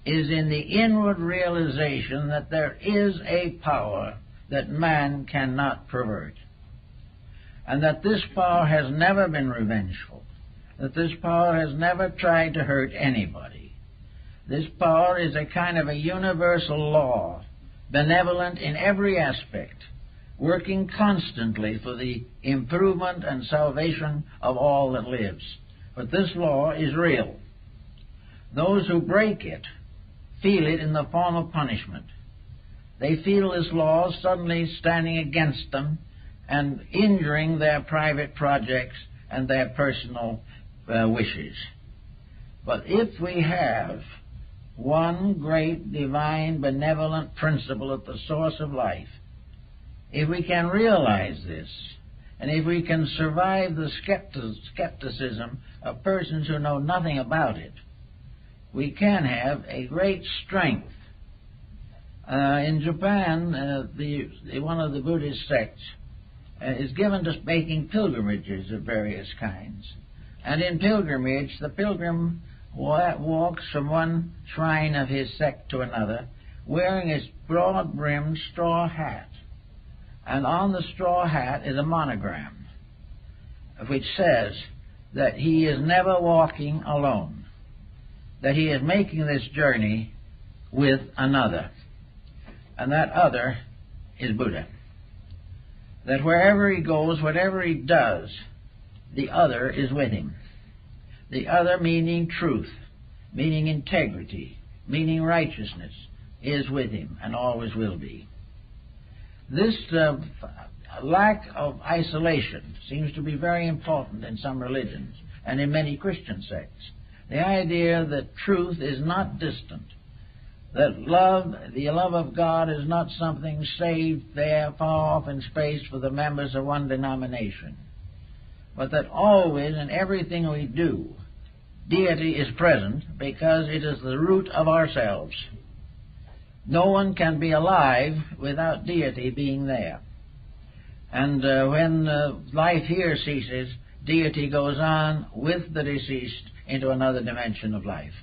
is in the inward realization that there is a power that man cannot pervert, and that this power has never been revengeful, that this power has never tried to hurt anybody. This power is a kind of a universal law, benevolent in every aspect, working constantly for the improvement and salvation of all that lives. But this law is real. Those who break it feel it in the form of punishment. They feel this law suddenly standing against them and injuring their private projects and their personal wishes. But if we have one great divine benevolent principle at the source of life, if we can realize this, and if we can survive the skepticism of persons who know nothing about it, we can have a great strength. In Japan, one of the Buddhist sects is given to making pilgrimages of various kinds. And in pilgrimage, the pilgrim walks from one shrine of his sect to another, wearing his broad-brimmed straw hat. And on the straw hat is a monogram, which says that he is never walking alone, that he is making this journey with another, and that other is Buddha. That wherever he goes, whatever he does, the other is with him. The other meaning truth, meaning integrity, meaning righteousness, is with him and always will be. This lack of isolation seems to be very important in some religions and in many Christian sects. The idea that truth is not distant, that the love of God is not something saved there far off in space for the members of one denomination, but that always in everything we do, deity is present because it is the root of ourselves. No one can be alive without deity being there. And when life here ceases, deity goes on with the deceased into another dimension of life.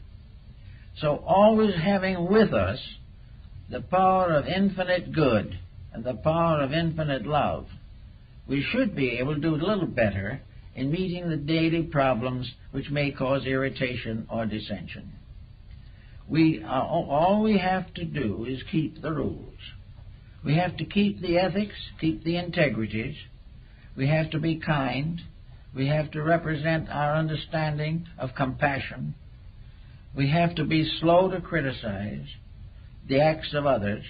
So always having with us the power of infinite good and the power of infinite love, we should be able to do a little better in meeting the daily problems which may cause irritation or dissension. All we have to do is keep the rules. We have to keep the ethics, keep the integrities. We have to be kind. We have to represent our understanding of compassion. We have to be slow to criticize the acts of others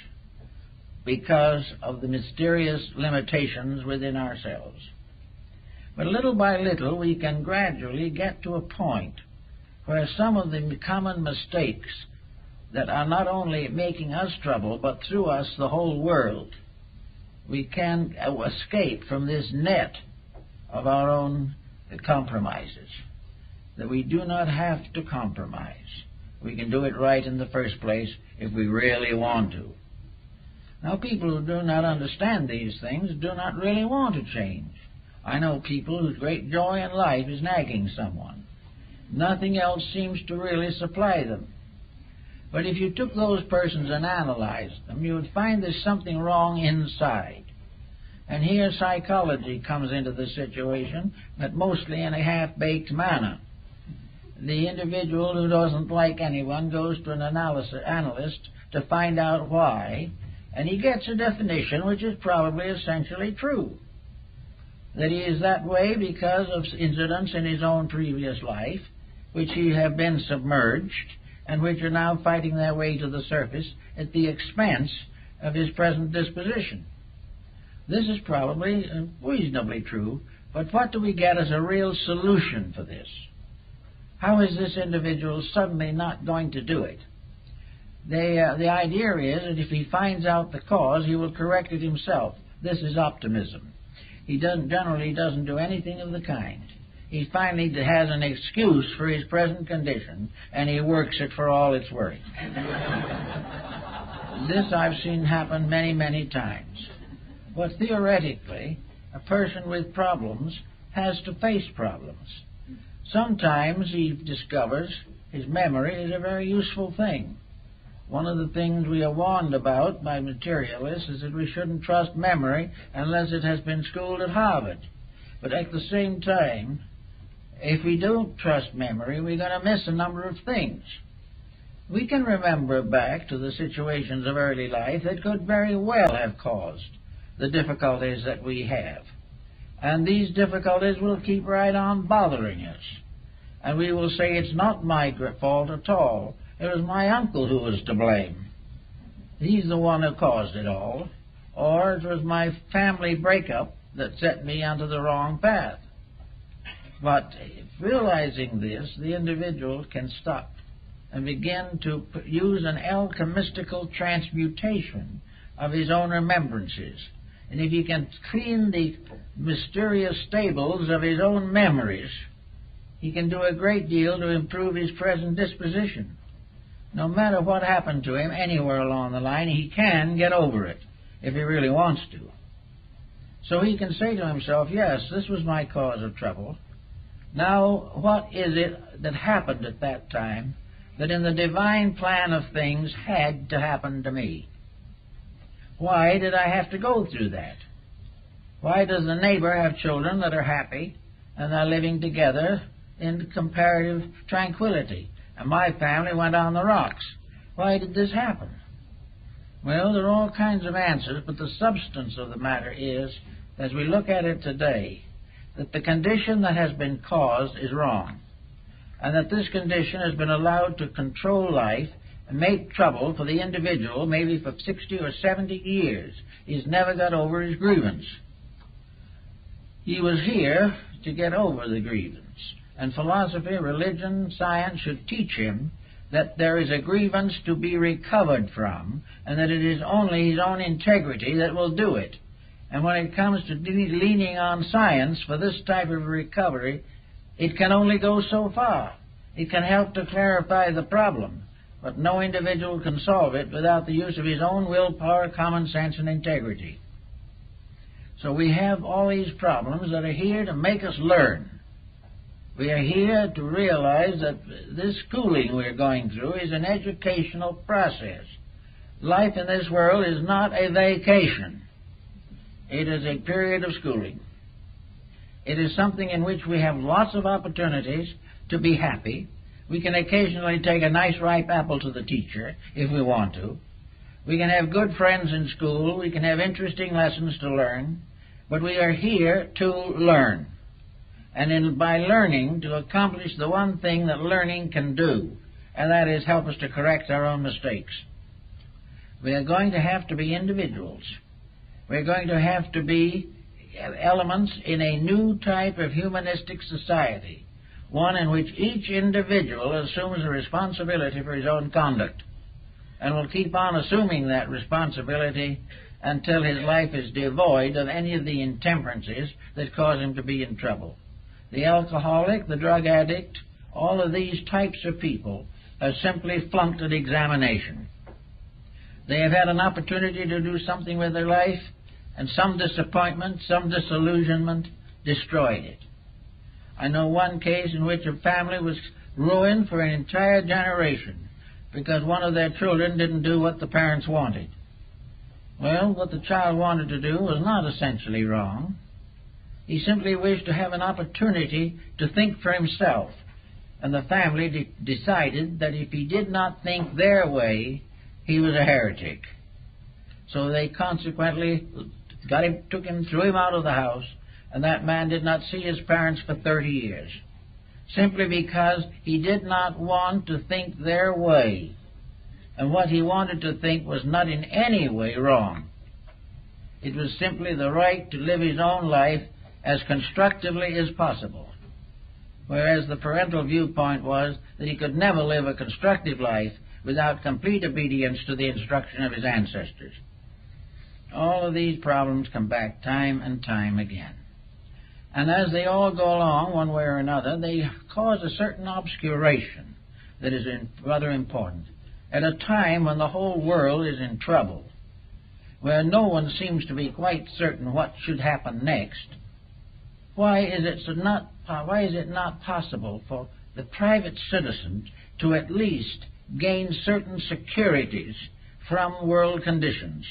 because of the mysterious limitations within ourselves. But little by little we can gradually get to a point where some of the common mistakes that are not only making us trouble, but through us the whole world, we can escape from this net of our own compromises, that we do not have to compromise. We can do it right in the first place if we really want to. Now, people who do not understand these things do not really want to change. I know people whose great joy in life is nagging someone. Nothing else seems to really supply them. But if you took those persons and analyzed them, you would find there's something wrong inside. And here psychology comes into the situation, but mostly in a half-baked manner. The individual who doesn't like anyone goes to an analyst to find out why, and he gets a definition which is probably essentially true. That he is that way because of incidents in his own previous life, which he have been submerged, and which are now fighting their way to the surface at the expense of his present disposition. This is probably reasonably true, but what do we get as a real solution for this? How is this individual suddenly not going to do it? The idea is that if he finds out the cause, he will correct it himself. This is optimism. He generally doesn't do anything of the kind. He finally has an excuse for his present condition, and he works it for all it's worth. This I've seen happen many, many times. But theoretically, a person with problems has to face problems. Sometimes he discovers his memory is a very useful thing. One of the things we are warned about by materialists is that we shouldn't trust memory unless it has been schooled at Harvard. But at the same time, if we don't trust memory, we're going to miss a number of things. We can remember back to the situations of early life that could very well have caused the difficulties that we have. And these difficulties will keep right on bothering us. And we will say, it's not my fault at all. It was my uncle who was to blame. He's the one who caused it all. Or it was my family breakup that set me onto the wrong path. But realizing this, the individual can stop and begin to use an alchemistical transmutation of his own remembrances. And if he can clean the mysterious stables of his own memories, he can do a great deal to improve his present disposition. No matter what happened to him anywhere along the line, he can get over it if he really wants to. So he can say to himself, yes, this was my cause of trouble. Now, what is it that happened at that time that in the divine plan of things had to happen to me? Why did I have to go through that? Why does the neighbor have children that are happy and are living together in comparative tranquility, and my family went on the rocks? Why did this happen? Well, there are all kinds of answers, but the substance of the matter is, as we look at it today, that the condition that has been caused is wrong, and that this condition has been allowed to control life and make trouble for the individual maybe for 60 or 70 years. He's never got over his grievance. He was here to get over the grievance. And philosophy, religion, science should teach him that there is a grievance to be recovered from, and that it is only his own integrity that will do it. And when it comes to leaning on science for this type of recovery, it can only go so far. It can help to clarify the problem, but no individual can solve it without the use of his own willpower, common sense, and integrity. So we have all these problems that are here to make us learn. We are here to realize that this schooling we're going through is an educational process. Life in this world is not a vacation. It is a period of schooling. It is something in which we have lots of opportunities to be happy. We can occasionally take a nice ripe apple to the teacher if we want to. We can have good friends in school. We can have interesting lessons to learn. But we are here to learn. And by learning, to accomplish the one thing that learning can do, and that is help us to correct our own mistakes. We are going to have to be individuals. We're going to have to be elements in a new type of humanistic society, one in which each individual assumes a responsibility for his own conduct, and will keep on assuming that responsibility until his life is devoid of any of the intemperances that cause him to be in trouble. The alcoholic, the drug addict, all of these types of people have simply flunked an examination. They have had an opportunity to do something with their life, and some disappointment, some disillusionment destroyed it. I know one case in which a family was ruined for an entire generation because one of their children didn't do what the parents wanted. Well, what the child wanted to do was not essentially wrong. He simply wished to have an opportunity to think for himself, and the family decided that if he did not think their way, he was a heretic. So they consequently took him, threw him out of the house, and that man did not see his parents for 30 years, simply because he did not want to think their way. And what he wanted to think was not in any way wrong. It was simply the right to live his own life as constructively as possible, whereas the parental viewpoint was that he could never live a constructive life without complete obedience to the instruction of his ancestors. All of these problems come back time and time again. And as they all go along, one way or another, they cause a certain obscuration that is rather important. At a time when the whole world is in trouble, where no one seems to be quite certain what should happen next, why is it not possible for the private citizen to at least gain certain securities from world conditions.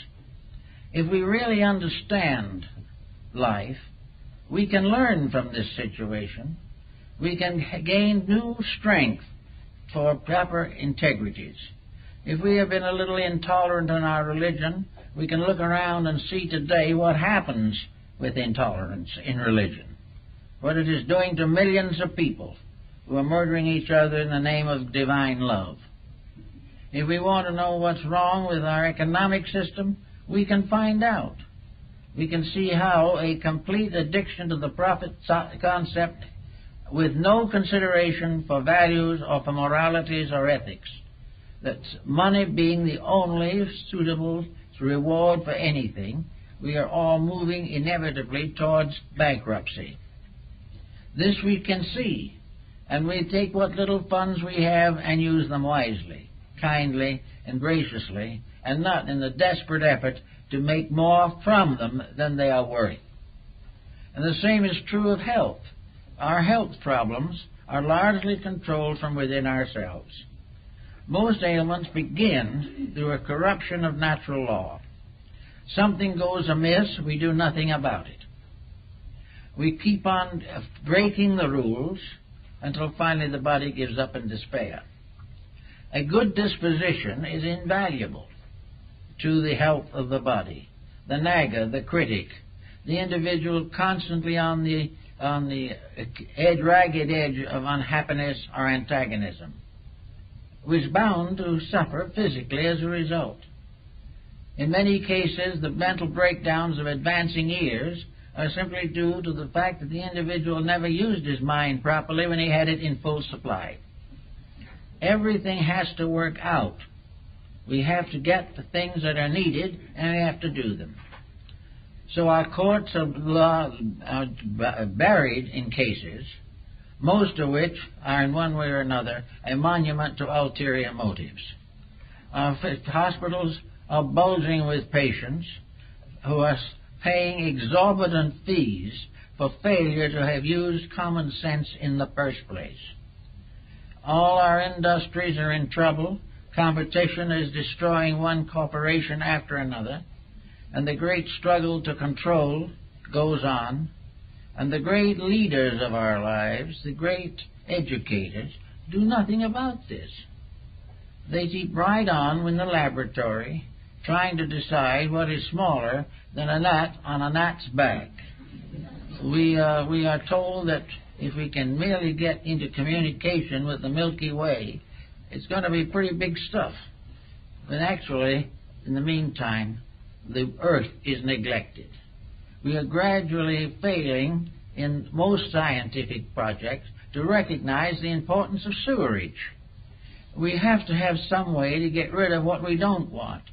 If we really understand life, we can learn from this situation. We can gain new strength for proper integrities. If we have been a little intolerant in our religion, we can look around and see today what happens with intolerance in religion, what it is doing to millions of people who are murdering each other in the name of divine love. If we want to know what's wrong with our economic system, we can find out. We can see how a complete addiction to the profit concept with no consideration for values or for moralities or ethics, that money being the only suitable reward for anything, we are all moving inevitably towards bankruptcy. This we can see, and we take what little funds we have and use them wisely, kindly and graciously, and not in the desperate effort to make more from them than they are worth. And the same is true of health. Our health problems are largely controlled from within ourselves. Most ailments begin through a corruption of natural law. Something goes amiss, we do nothing about it. We keep on breaking the rules until finally the body gives up in despair. A good disposition is invaluable to the health of the body. The nagger, the critic, the individual constantly on the ragged edge of unhappiness or antagonism, was bound to suffer physically as a result. In many cases, the mental breakdowns of advancing years are simply due to the fact that the individual never used his mind properly when he had it in full supply. Everything has to work out. We have to get the things that are needed, and we have to do them. So our courts of law are buried in cases, most of which are in one way or another a monument to ulterior motives. Our hospitals are bulging with patients who are paying exorbitant fees for failure to have used common sense in the first place. All our industries are in trouble. Competition is destroying one corporation after another, and the great struggle to control goes on, and the great leaders of our lives, the great educators, do nothing about this. They keep right on in the laboratory trying to decide what is smaller than a gnat on a gnat's back. We are told that if we can merely get into communication with the Milky Way, it's going to be pretty big stuff. But actually, in the meantime, the Earth is neglected. We are gradually failing in most scientific projects to recognize the importance of sewerage. We have to have some way to get rid of what we don't want.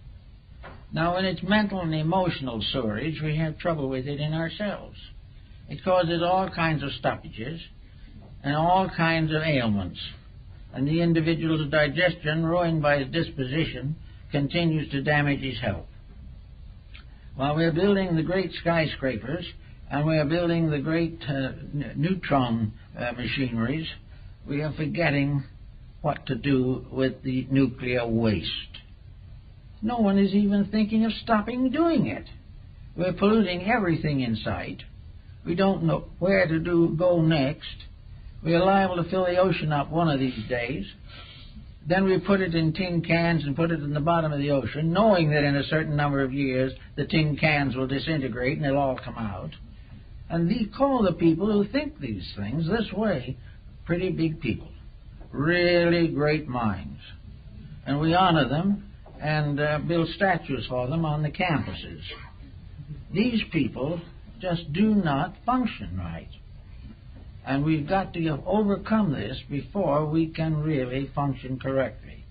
Now, when it's mental and emotional sewerage, we have trouble with it in ourselves. It causes all kinds of stoppages and all kinds of ailments. And the individual's digestion, ruined by his disposition, continues to damage his health. While we are building the great skyscrapers and we are building the great neutron machineries, we are forgetting what to do with the nuclear waste. No one is even thinking of stopping doing it. We're polluting everything in sight. We don't know where to go next. We are liable to fill the ocean up one of these days. Then we put it in tin cans and put it in the bottom of the ocean, knowing that in a certain number of years the tin cans will disintegrate and they'll all come out. And we call the people who think these things this way pretty big people, really great minds. And we honor them and build statues for them on the campuses. These people just do not function right. And we've got to overcome this before we can really function correctly.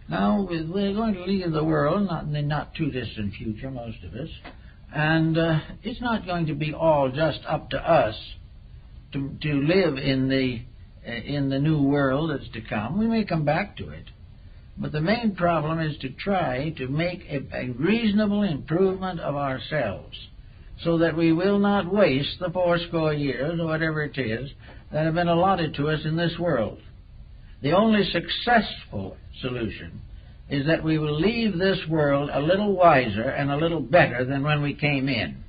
Now, we're going to leave the world, not in the not too distant future, most of us, and it's not going to be all just up to us to live in the new world that's to come. We may come back to it. But the main problem is to try to make a reasonable improvement of ourselves, so that we will not waste the 80 years, or whatever it is, that have been allotted to us in this world. The only successful solution is that we will leave this world a little wiser and a little better than when we came in.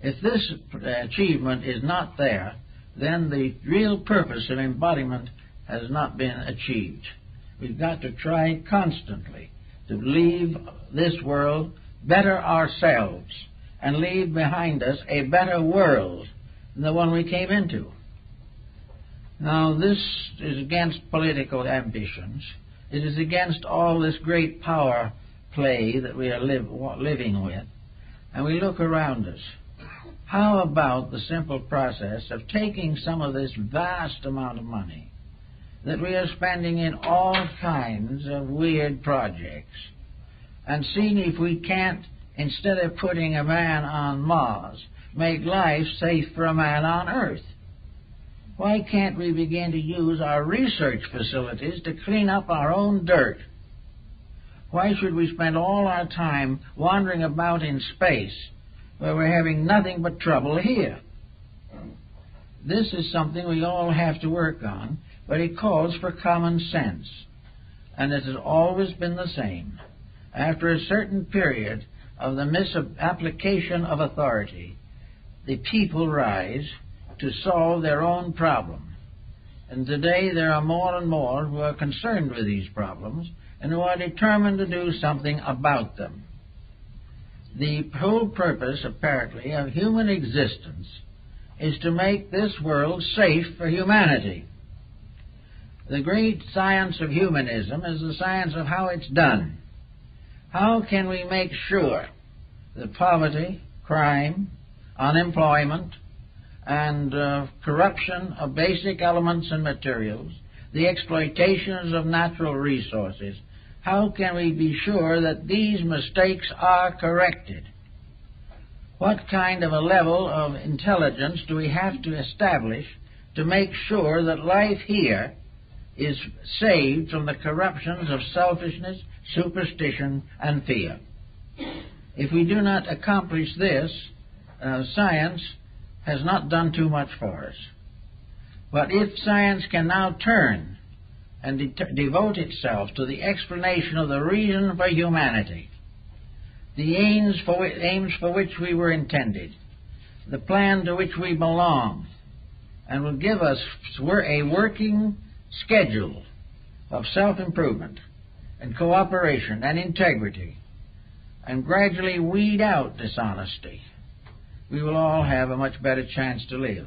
If this achievement is not there, then the real purpose of embodiment has not been achieved. We've got to try constantly to leave this world better ourselves and leave behind us a better world than the one we came into. Now, this is against political ambitions. It is against all this great power play that we are living with. And we look around us. How about the simple process of taking some of this vast amount of money that we are spending in all kinds of weird projects and seeing if we can't, instead of putting a man on Mars, make life safe for a man on Earth? Why can't we begin to use our research facilities to clean up our own dirt? Why should we spend all our time wandering about in space where we're having nothing but trouble here? This is something we all have to work on, but it calls for common sense. And it has always been the same. After a certain period of the misapplication of authority, the people rise to solve their own problem. And today there are more and more who are concerned with these problems and who are determined to do something about them. The whole purpose, apparently, of human existence is to make this world safe for humanity. The great science of humanism is the science of how it's done. How can we make sure that poverty, crime, unemployment, and corruption of basic elements and materials, the exploitations of natural resources, how can we be sure that these mistakes are corrected? What kind of a level of intelligence do we have to establish to make sure that life here is saved from the corruptions of selfishness, superstition, and fear? If we do not accomplish this, science has not done too much for us. But if science can now turn and devote itself to the explanation of the reason for humanity, the aims for which we were intended, the plan to which we belong, and will give us a working schedule of self-improvement and cooperation and integrity, and gradually weed out dishonesty, we will all have a much better chance to live.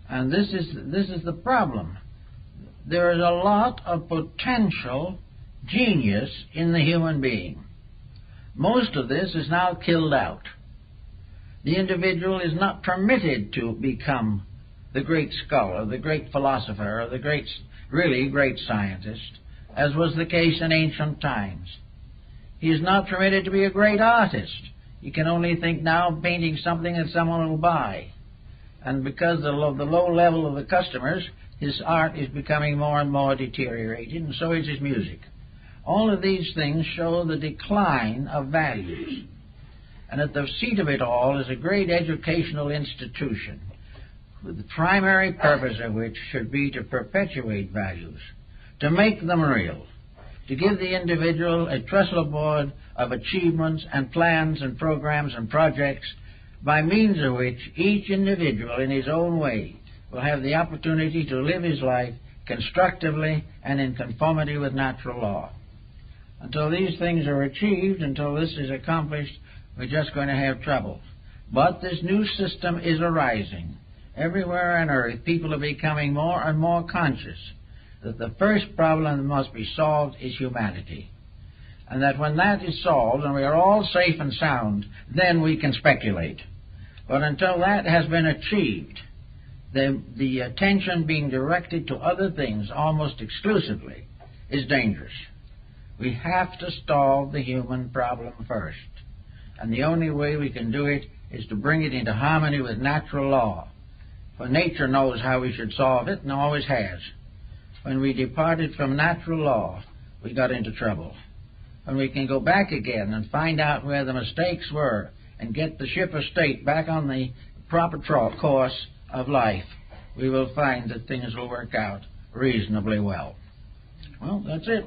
And this is the problem. There is a lot of potential genius in the human being. Most of this is now killed out. The individual is not permitted to become the great scholar, the great philosopher, or the really great scientist, as was the case in ancient times. He is not permitted to be a great artist. He can only think now of painting something that someone will buy. And because of the low level of the customers, his art is becoming more and more deteriorated, and so is his music. All of these things show the decline of values. And at the seat of it all is a great educational institution, with the primary purpose of which should be to perpetuate values, to make them real, to give the individual a trestle board of achievements and plans and programs and projects by means of which each individual in his own way will have the opportunity to live his life constructively and in conformity with natural law. Until these things are achieved, until this is accomplished, we're just going to have trouble. But this new system is arising. Everywhere on earth, people are becoming more and more conscious that the first problem that must be solved is humanity. And that when that is solved and we are all safe and sound, then we can speculate. But until that has been achieved, the attention being directed to other things almost exclusively is dangerous. We have to solve the human problem first. And the only way we can do it is to bring it into harmony with natural law. For nature knows how we should solve it and always has. When we departed from natural law, we got into trouble. When we can go back again and find out where the mistakes were and get the ship of state back on the proper course of life, we will find that things will work out reasonably well. Well, that's it.